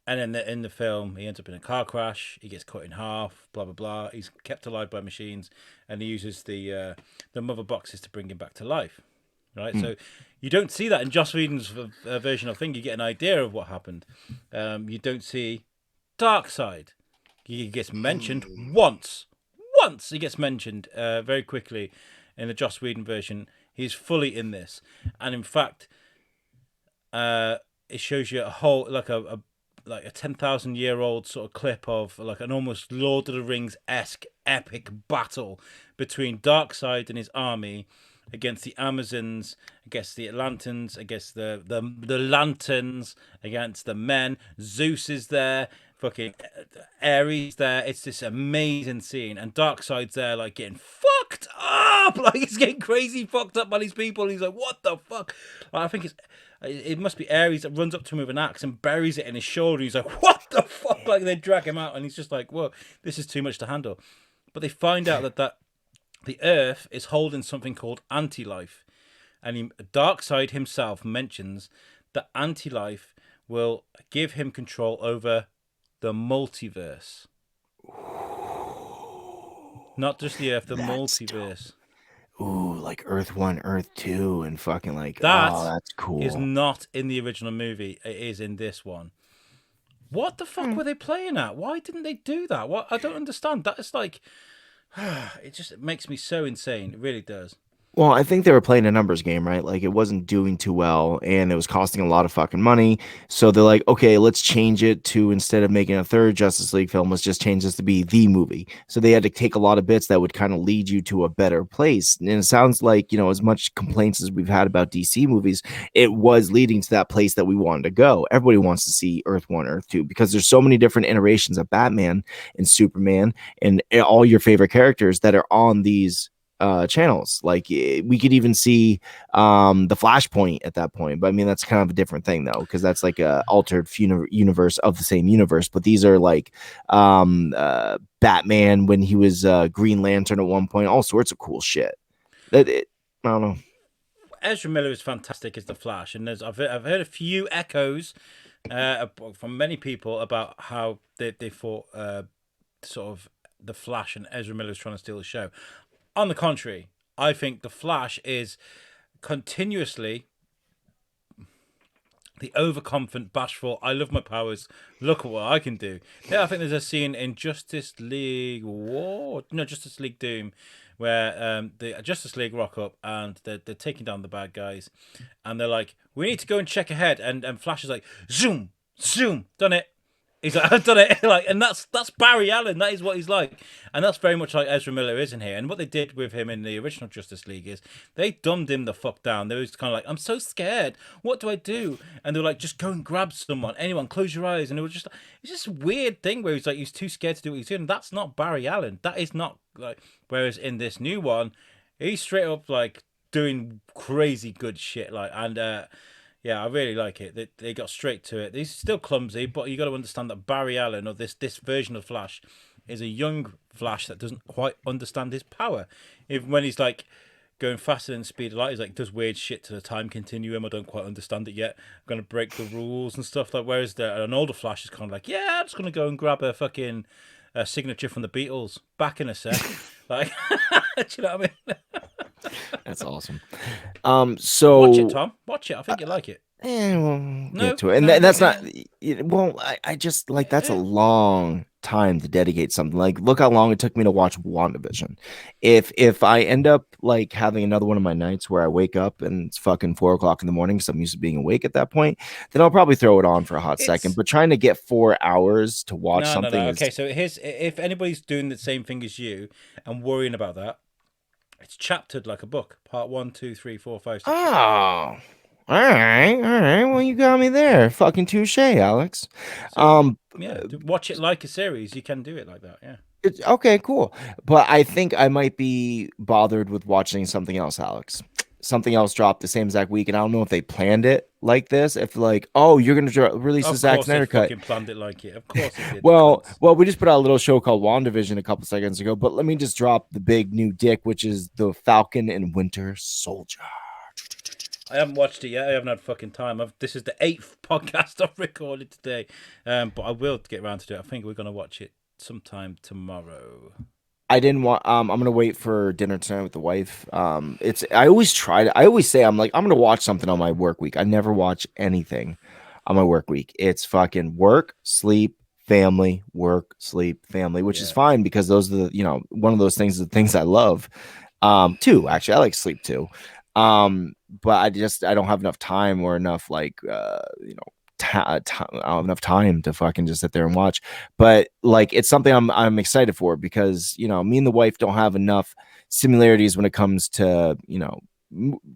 And in the film, he ends up in a car crash. He gets cut in half. Blah blah blah. He's kept alive by machines, and he uses the mother boxes to bring him back to life. Right. So you don't see that in Joss Whedon's version of thing. You get an idea of what happened. You don't see Darkseid. He gets mentioned once. Once he gets mentioned very quickly in the Joss Whedon version. He's fully in this, and in fact, it shows you a whole like a 10,000-year-old sort of clip of like an almost Lord of the Rings-esque epic battle between Darkseid and his army against the Amazons, against the Atlantans, against the Lanterns, against the men. Zeus is there, fucking Ares there. It's this amazing scene, and Darkseid's there like getting fucked up, like he's getting crazy fucked up by these people. And he's like, what the fuck? I think it must be Ares that runs up to him with an axe and buries it in his shoulder. He's like, what the fuck? Like they drag him out, and he's just like, whoa, this is too much to handle. But they find out that the Earth is holding something called anti-life, and Darkseid himself mentions that anti-life will give him control over the multiverse. Not just the Earth, the multiverse. Ooh, like Earth 1, Earth 2, and fucking like, that's cool. Is not in the original movie. It is in this one. What the fuck were they playing at? Why didn't they do that? What I don't understand. That is like, it makes me so insane. It really does. Well, I think they were playing a numbers game, right? Like it wasn't doing too well and it was costing a lot of fucking money. So they're like, okay, let's change it to, instead of making a third Justice League film, let's just change this to be the movie. So they had to take a lot of bits that would kind of lead you to a better place. And it sounds like, as much complaints as we've had about DC movies, it was leading to that place that we wanted to go. Everybody wants to see Earth 1, Earth 2, because there's so many different iterations of Batman and Superman and all your favorite characters that are on these channels. Like we could even see the Flashpoint at that point, but I mean that's kind of a different thing though, because that's like a altered universe of the same universe. But these are like Batman when he was Green Lantern at one point, all sorts of cool shit. I don't know. Ezra Miller is fantastic as the Flash, and I've heard a few echoes from many people about how they thought sort of the Flash and Ezra Miller is trying to steal the show. On the contrary, I think the Flash is continuously the overconfident, bashful, I love my powers, look at what I can do. Yeah, I think there's a scene in Justice League Doom, where the Justice League rock up and they're taking down the bad guys, and they're like, we need to go and check ahead, and Flash is like, zoom, zoom, done it. He's like, I've done it. Like, and that's Barry Allen. That is what he's like, and that's very much like Ezra Miller is in here. And what they did with him in the original Justice League is they dumbed him the fuck down. They was kind of like, I'm so scared. What do I do? And they were like, just go and grab someone, anyone, close your eyes. And it was just, it's just a weird thing where he's like, he's too scared to do what he's doing. That's not Barry Allen. That is not like. Whereas in this new one, he's straight up like doing crazy good shit. Like, and yeah, I really like it. They got straight to it. He's still clumsy, but you got to understand that Barry Allen, or this version of Flash, is a young Flash that doesn't quite understand his power. Even when he's like going faster than the speed of light, he's like does weird shit to the time continuum. I don't quite understand it yet. I'm gonna break the rules and stuff like. Whereas an older Flash is kind of like, yeah, I'm just gonna go and grab a fucking signature from the Beatles. Back in a sec. Like, do you know what I mean? That's awesome. So watch it, Tom. Watch it. I think you like it. We'll No, get to it. And no, that's no. not. Well, I just like that's a long time to dedicate something. Like, look how long it took me to watch WandaVision. If I end up like having another one of my nights where I wake up and it's fucking 4 o'clock in the morning, because I'm used to being awake at that point, then I'll probably throw it on for a hot second. But trying to get 4 hours to watch something is Okay, so here's if anybody's doing the same thing as you and worrying about that, it's chaptered like a book. Part 1, 2, 3, 4, 5, 6. Oh. All right. Well, you got me there. Fucking touche, Alex. So, yeah, watch it like a series. You can do it like that. Yeah. Okay, cool. But I think I might be bothered with watching something else, Alex. Something else dropped the same exact week, and I don't know if they planned it like this. If like, oh, you're gonna release the Zack Snyder cut. Fucking planned it like it. Of course it did. Well, we just put out a little show called WandaVision a couple seconds ago. But let me just drop the big new dick, which is the Falcon and Winter Soldier. I haven't watched it yet. I haven't had fucking time. This is the 8th podcast I've recorded today, but I will get around to it. I think we're gonna watch it sometime tomorrow. I didn't want. I'm gonna wait for dinner tonight with the wife. I always try to. I always say I'm like I'm gonna watch something on my work week. I never watch anything on my work week. It's fucking work, sleep, family, work, sleep, family, which is fine because those are the one of those things. The things I love. Too actually, I like sleep too. But I don't have enough time or enough I don't have enough time to fucking just sit there and watch. But like it's something I'm excited for because me and the wife don't have enough similarities when it comes to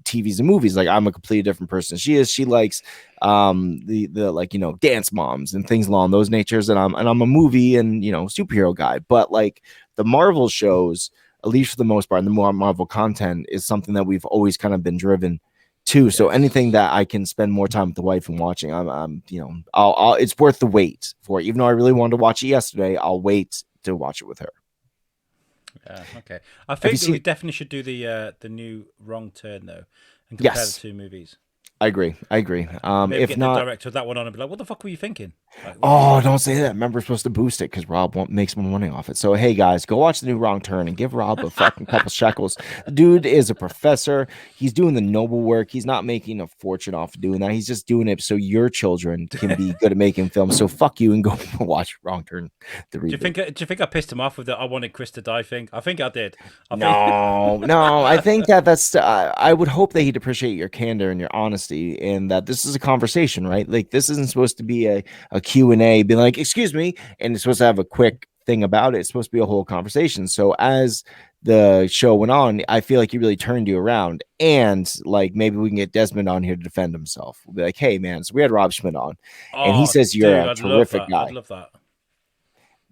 TVs and movies. Like I'm a completely different person. She is. She likes the dance moms and things along those natures. And I'm a movie and superhero guy. But like the Marvel shows, at least for the most part, and the more Marvel content is something that we've always kind of been driven to. Yes. So anything that I can spend more time with the wife and watching, I'll it's worth the wait for it. Even though I really wanted to watch it yesterday, I'll wait to watch it with her. Okay. I think we definitely should do the new Wrong Turn though, and compare the two movies. I agree. Maybe if get not, the director of that one on and be like, "What the fuck were you thinking?" Like, don't say that. Remember, we're supposed to boost it because Rob makes more money off it. So hey, guys, go watch the new Wrong Turn and give Rob a fucking couple shekels. The dude is a professor. He's doing the noble work. He's not making a fortune off of doing that. He's just doing it so your children can be good at making films. So fuck you and go watch Wrong Turn. Do you think I pissed him off with the "I wanted Chris to die" thing? I think I did. No. I think that's. I would hope that he'd appreciate your candor and your honesty, and that this is a conversation, right? Like this isn't supposed to be a Q&A, being like, "Excuse me," and it's supposed to have a quick thing about it. It's supposed to be a whole conversation. So as the show went on, I feel like he really turned you around, and like maybe we can get Desmond on here to defend himself. We'll be like, "Hey, man, so we had Rob Schmidt on, and he says you're a terrific guy." I'd love that.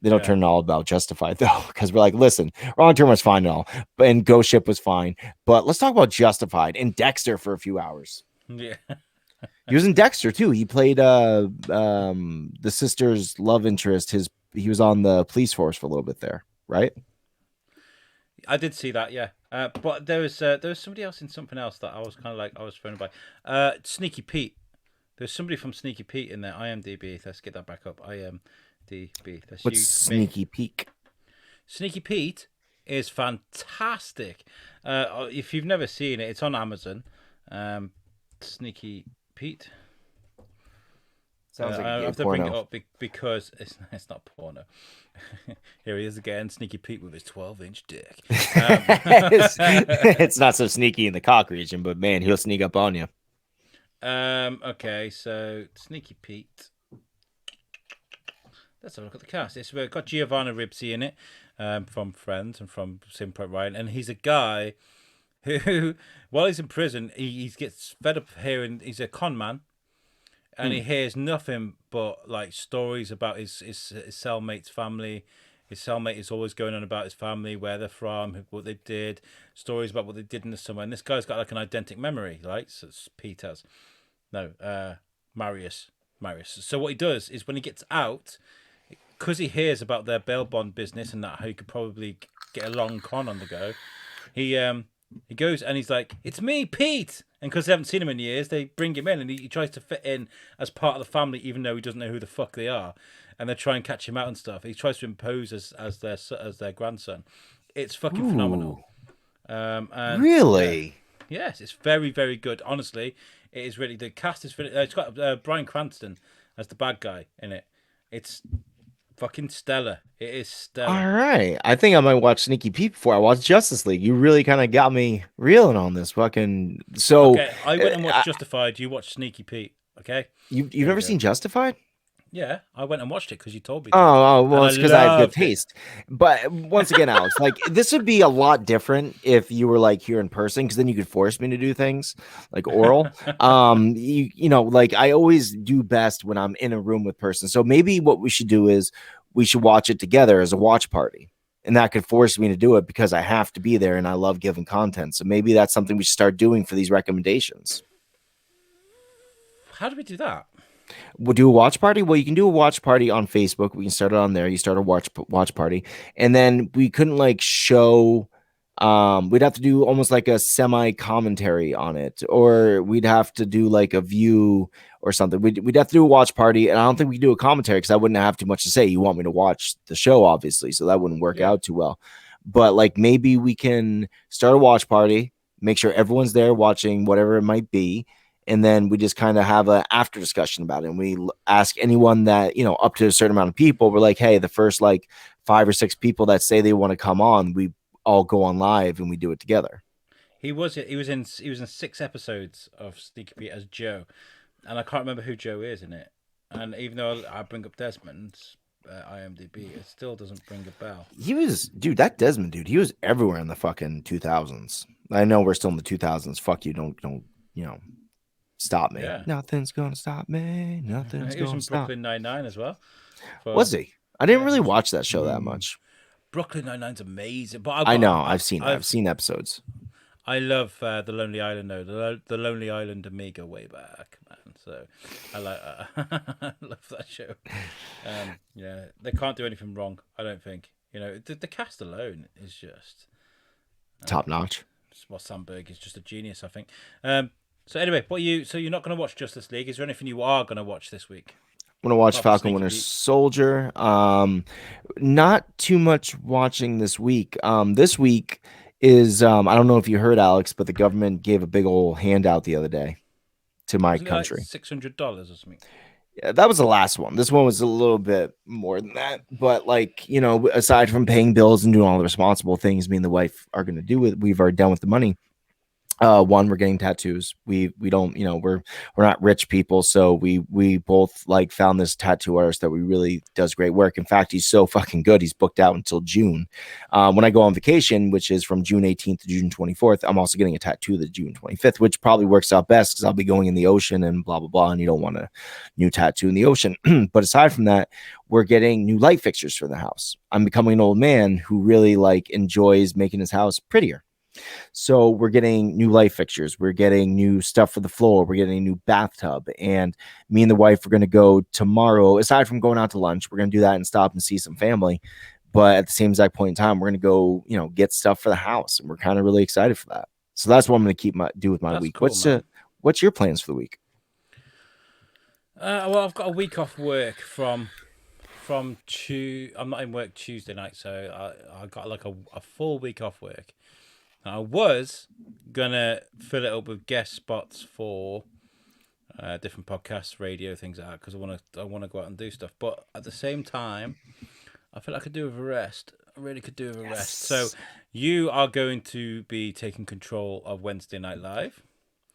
They don't turn it all about Justified though, because we're like, listen, Wrong Turn was fine and all, and Ghost Ship was fine, but let's talk about Justified and Dexter for a few hours. Yeah, he was in Dexter too. He played the sister's love interest. He was on the police force for a little bit there, right? I did see that, yeah. But there was somebody else in something else that I was kind of like I was thrown by. Sneaky Pete. There's somebody from Sneaky Pete in there. IMDb. Let's get that back up. IMDb. What's Sneaky Pete? Sneaky Pete is fantastic. If you've never seen it, it's on Amazon. Sneaky Pete. Sounds like I have to bring it up because it's not porno. Here he is again, Sneaky Pete with his 12-inch dick. It's not so sneaky in the cock region, but man, he'll sneak up on you. Okay, so Sneaky Pete. let's have a look at the cast. It's got Giovanna Ribisi in it, from Friends and from Saving Private Ryan, and he's a guy who, while he's in prison, he gets fed up hearing he's a con man, and he hears nothing but like stories about his cellmate's family. His cellmate is always going on about his family, where they're from, what they did, stories about what they did in the summer. And this guy's got like an eidetic memory, right? So it's Pete has. No, Marius. So what he does is when he gets out, because he hears about their bail bond business and that how he could probably get a long con on the go, he goes and he's like, "It's me, Pete." And because they haven't seen him in years, they bring him in, and he tries to fit in as part of the family, even though he doesn't know who the fuck they are. And they try and catch him out and stuff. He tries to impose as their grandson. It's fucking phenomenal. And Really? yes, it's very, very good. Honestly, it is really. The cast is really. It's got Bryan Cranston as the bad guy in it. It's fucking stellar. It is stellar. All right. I think I might watch Sneaky Pete before I watch Justice League. You really kind of got me reeling on this fucking. So Okay, I went and watched Justified. You watched Sneaky Pete. Okay. You've never seen Justified? Yeah, I went and watched it because you told me to. Well, And it's because I have good loved it. taste. But once again, Alex, like this would be a lot different if you were like here in person, because then you could force me to do things like oral. You know, like I always do best when I'm in a room with person. So maybe what we should do is we should watch it together as a watch party. And that could force me to do it because I have to be there and I love giving content. So maybe that's something we should start doing for these recommendations. How do we do that? We'll do a watch party. Well, you can do a watch party on Facebook. We can start it on there. You start a watch party, and then we couldn't like show. We'd have to do almost like a semi commentary on it, or we'd have to do like a view or something. We'd have to do a watch party, and I don't think we could do a commentary because I wouldn't have too much to say. You want me to watch the show, obviously, so that wouldn't work out too well. But like maybe we can start a watch party, make sure everyone's there watching whatever it might be. And then we just kind of have an after discussion about it. And we ask anyone that, you know, up to a certain amount of people, we're like, hey, the first like 5 or 6 people that say they want to come on, we all go on live and we do it together. He was in 6 episodes of Sneaky Pete as Joe, and I can't remember who Joe is in it. And even though I bring up Desmond's IMDb, it still doesn't ring a bell. He was, dude, that Desmond dude, he was everywhere in the fucking 2000s. I know we're still in the 2000s. Fuck you, don't you know. Stop me. Yeah. Nothing's gonna stop me. Nothing's He was gonna in stop. Brooklyn Nine-Nine as well. Was he? I didn't really watch that show that much. Brooklyn Nine-Nine's amazing. But I know. I've seen episodes. I love The Lonely Island, though. The Lonely Island Amiga way back, man. So I like I love that show. Yeah, they can't do anything wrong, I don't think. You know, the cast alone is just Top notch. Well, Sandberg is just a genius, I think. So anyway, you're not going to watch Justice League? Is there anything you are going to watch this week? I'm gonna watch Apart from Falcon Sneaky Winter Pete? Soldier. Not too much watching this week. This week is I don't know if you heard, Alex, but the government gave a big old handout the other day to my Wasn't it like country. $600 or something? Yeah, that was the last one. This one was a little bit more than that. But like, you know, aside from paying bills and doing all the responsible things me and the wife are gonna do with, we've already done with the money. One, we're getting tattoos. We don't, you know, we're not rich people, so we both like found this tattoo artist that we really does great work. In fact, he's so fucking good. He's booked out until June. When I go on vacation, which is from June 18th to June 24th, I'm also getting a tattoo the June 25th, which probably works out best because I'll be going in the ocean and blah blah blah, and you don't want a new tattoo in the ocean. But aside from that, we're getting new light fixtures for the house. I'm becoming an old man who really like enjoys making his house prettier. So we're getting new light fixtures. We're getting new stuff for the floor. We're getting a new bathtub. And me and the wife are going to go tomorrow. Aside from going out to lunch, we're going to do that and stop and see some family. But at the same exact point in time, we're going to go, you know, get stuff for the house. And we're kind of really excited for that. So that's what I'm going to do with my That's week. cool, What's your plans for the week? Well, I've got a week off work from I'm not in work Tuesday night, so I got like a full week off work. I was gonna fill it up with guest spots for different podcasts, radio, things like that, because I want to go out and do stuff. But at the same time, I feel like I could do with a rest. I really could do with a rest. So you are going to be taking control of Wednesday Night Live.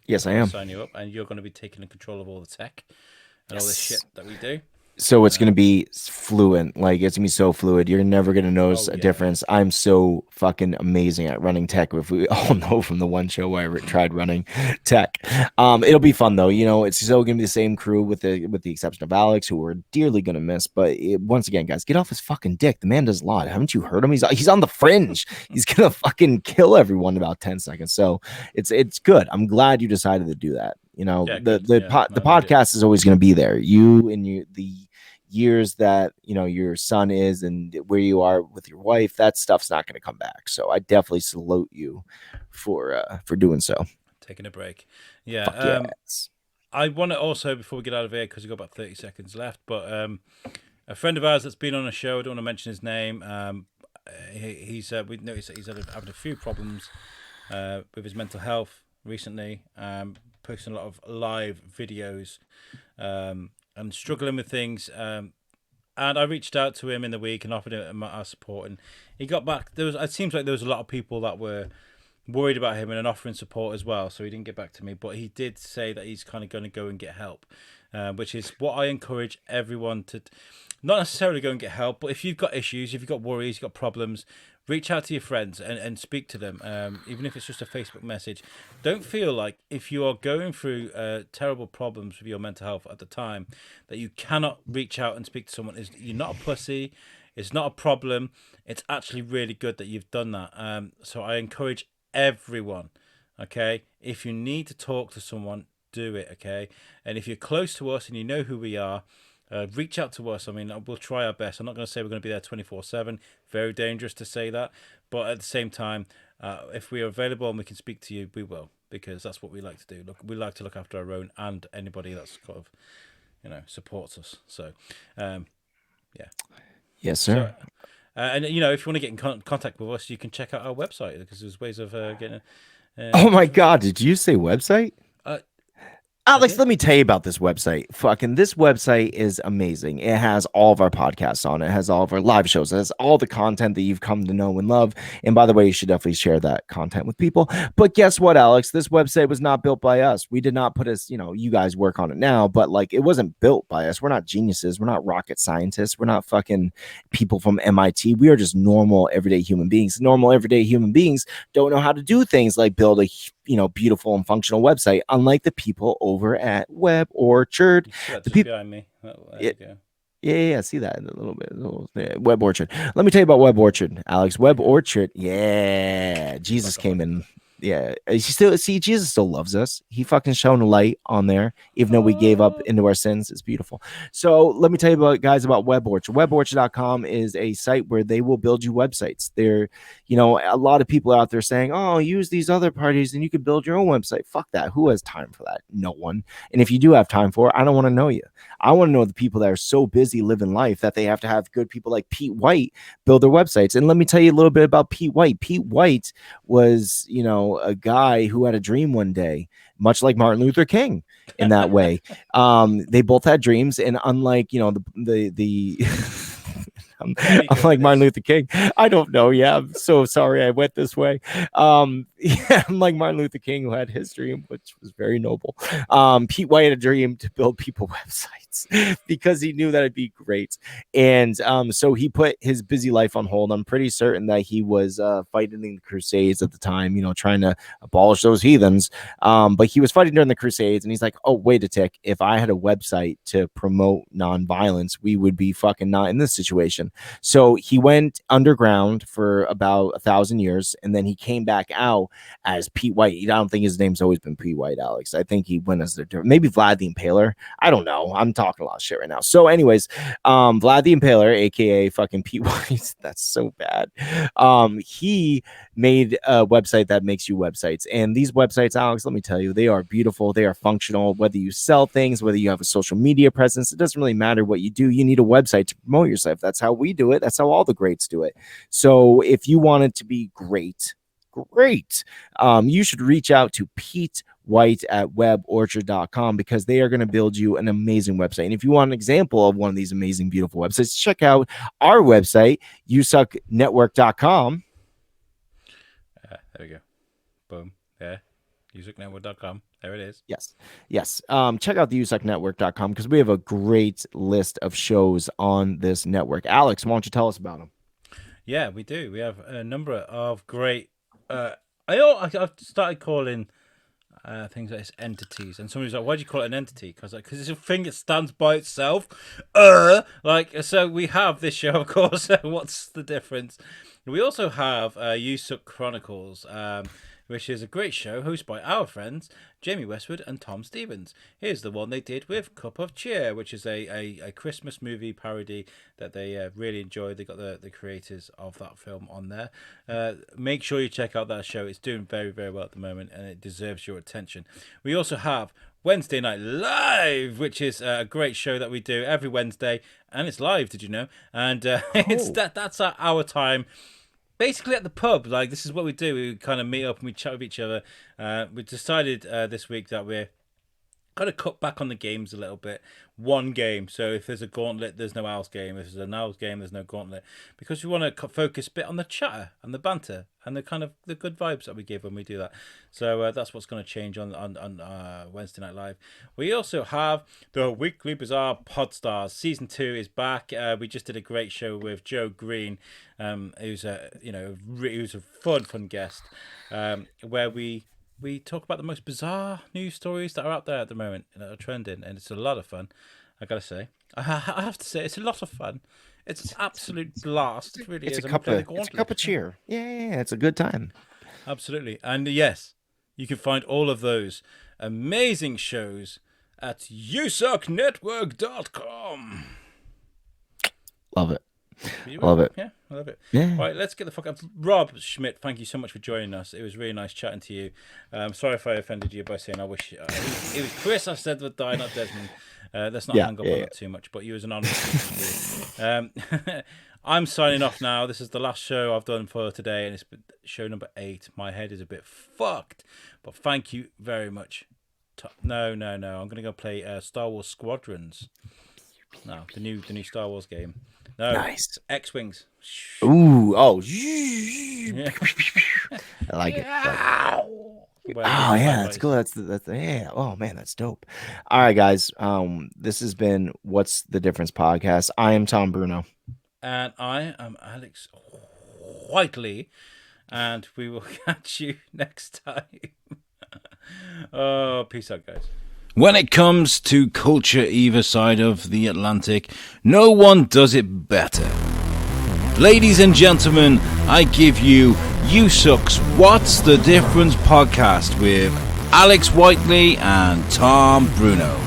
Yes, I am. Sign you up, and you're going to be taking control of all the tech and all the shit that we do. So it's going to be fluent. Like it's going to be so fluid. You're never going to notice a difference. I'm so fucking amazing at running tech. If we all know from the one show where I tried running tech, it'll be fun though. You know, it's still going to be the same crew with the exception of Alex, who we're dearly going to miss. But once again, guys, get off his fucking dick. The man does a lot. Haven't you heard him? He's on the fringe. He's going to fucking kill everyone in about 10 seconds. So it's good. I'm glad you decided to do that. You know, the podcast is always going to be there. You and the years that your son is and where you are with your wife, that stuff's not going to come back. So I definitely salute you for doing so. Taking a break. Yes. I want to also, before we get out of here, because we've got about 30 seconds left, but a friend of ours that's been on a show, I don't want to mention his name, we noticed that he's having a few problems with his mental health recently, posting a lot of live videos and struggling with things. And I reached out to him in the week and offered him our support, and he got back. It seems like there was a lot of people that were worried about him and offering support as well, so he didn't get back to me, but he did say that he's kind of going to go and get help, which is what I encourage everyone to, not necessarily go and get help, but if you've got issues, if you've got worries, you've got problems, reach out to your friends and speak to them, even if it's just a Facebook message. Don't feel like if you are going through terrible problems with your mental health at the time that you cannot reach out and speak to someone. You're not a pussy. It's not a problem. It's actually really good that you've done that. So I encourage everyone, okay? If you need to talk to someone, do it, okay? And if you're close to us and you know who we are, reach out to us. I mean, we'll try our best. I'm not going to say we're going to be there 24/7. Very dangerous to say that. But at the same time, if we are available and we can speak to you, we will, because that's what we like to do. Look, we like to look after our own and anybody that's kind of, supports us. So, yeah. Yes, sir. So, and if you want to get in contact with us, you can check out our website, because there's ways of getting. Oh my God! Did you say website? Alex, let me tell you about this website. Fucking this website is amazing. It has all of our podcasts on it. It has all of our live shows. It has all the content that you've come to know and love. And by the way, you should definitely share that content with people. But guess what, Alex? This website was not built by us. We did not put us, you guys work on it now, but like it wasn't built by us. We're not geniuses. We're not rocket scientists. We're not fucking people from MIT. We are just normal, everyday human beings. Normal, everyday human beings don't know how to do things like build a beautiful and functional website, unlike the people over at Web Orchard. The people behind me. Yeah, see that in a little bit. Web Orchard. Let me tell you about Web Orchard, Alex. Web Orchard. Yeah, Jesus came in. Yeah, Jesus still loves us. He fucking shone a light on there, even though we gave up into our sins. It's beautiful. So let me tell you about Web Orchard. WebOrchard.com is a site where they will build you websites. There, a lot of people out there saying, "Oh, use these other parties and you can build your own website." Fuck that. Who has time for that? No one. And if you do have time for it, I don't want to know you. I want to know the people that are so busy living life that they have to have good people like Pete White build their websites. And let me tell you a little bit about Pete White. Pete White was, a guy who had a dream one day, much like Martin Luther King in that way. They both had dreams, and unlike the unlike Martin Luther King, I don't know. Yeah, I'm so sorry I went this way. Unlike Martin Luther King, who had his dream, which was very noble. Pete White had a dream to build people websites because he knew that it'd be great. And so he put his busy life on hold. I'm pretty certain that he was fighting in the Crusades at the time, trying to abolish those heathens. But he was fighting during the Crusades, and he's like, oh, wait a tick. If I had a website to promote nonviolence, we would be fucking not in this situation. So he went underground for about 1,000 years, and then he came back out as Pete White. I don't think his name's always been Pete White, Alex. I think he went as maybe Vlad the Impaler. I don't know. I'm talking a lot of shit right now. So anyways, Vlad the Impaler, aka fucking Pete White, that's so bad. He made a website that makes you websites. And these websites, Alex, let me tell you, they are beautiful. They are functional. Whether you sell things, whether you have a social media presence, it doesn't really matter what you do. You need a website to promote yourself. That's how we do it. That's how all the greats do it. So if you want it to be great, you should reach out to Pete White at WebOrchard.com, because they are going to build you an amazing website. And if you want an example of one of these amazing, beautiful websites, check out our website, USUKnetwork.com. There we go. Boom. Yeah. USUKnetwork.com. There it is. Yes. Check out the USUKnetwork.com because we have a great list of shows on this network. Alex, why don't you tell us about them? Yeah, we do. We have a number of great. I've started calling things like entities, and somebody's like, "Why do you call it an entity?" Because it's a thing that stands by itself. So we have this show, of course. What's the difference? We also have USUK Chronicles, which is a great show hosted by our friends Jamie Westwood and Tom Stevens. Here's the one they did with Cup of Cheer, which is a Christmas movie parody that they really enjoyed. They got the creators of that film on there. Make sure you check out that show. It's doing very, very well at the moment, and it deserves your attention. We also have Wednesday Night Live, which is a great show that we do every Wednesday, and it's live. Did you know? And that's our time. Basically at the pub, like this is what we do. We kind of meet up and we chat with each other. We decided this week that we're kind of cut back on the games a little bit. One game. So if there's a gauntlet, there's no Owls game. If there's an Owls game, there's no gauntlet. Because we want to focus a bit on the chatter and the banter and the kind of the good vibes that we give when we do that. So that's what's going to change on Wednesday Night Live. We also have the Weekly Bizarre Podstars. Season 2 is back. We just did a great show with Joe Green, who's a fun guest, where we talk about the most bizarre news stories that are out there at the moment that are trending, and it's a lot of fun. I gotta say, I have to say, it's a lot of fun. It's an absolute blast. It really is. It's a cup of cheer. Yeah, it's a good time. Absolutely, and yes, you can find all of those amazing shows at USUKnetwork.com. Love it. Love it. Yeah, I love it. Yeah. Right, let's get the fuck up. Rob Schmidt, thank you so much for joining us. It was really nice chatting to you. Sorry if I offended you by saying I wish it was Chris I said would die, not Desmond. Let's not hang up on that too much, but you was an honor. I'm signing off now. This is the last show I've done for today, and it's show number 8. My head is a bit fucked, but thank you very much. No. I'm going to go play Star Wars Squadrons. No, the new Star Wars game. No, nice. X-Wings. Ooh, oh. Yeah. I like it. Well, oh yeah, that's cool. That's yeah. Oh man, that's dope. All right, guys. This has been What's the Difference podcast. I am Tom Bruno, and I am Alex Whiteley, and we will catch you next time. Oh, peace out, guys. When it comes to culture either side of the Atlantic, no one does it better. Ladies and gentlemen, I give you USUK's What's the Difference podcast with Alex Whiteley and Tom Bruno.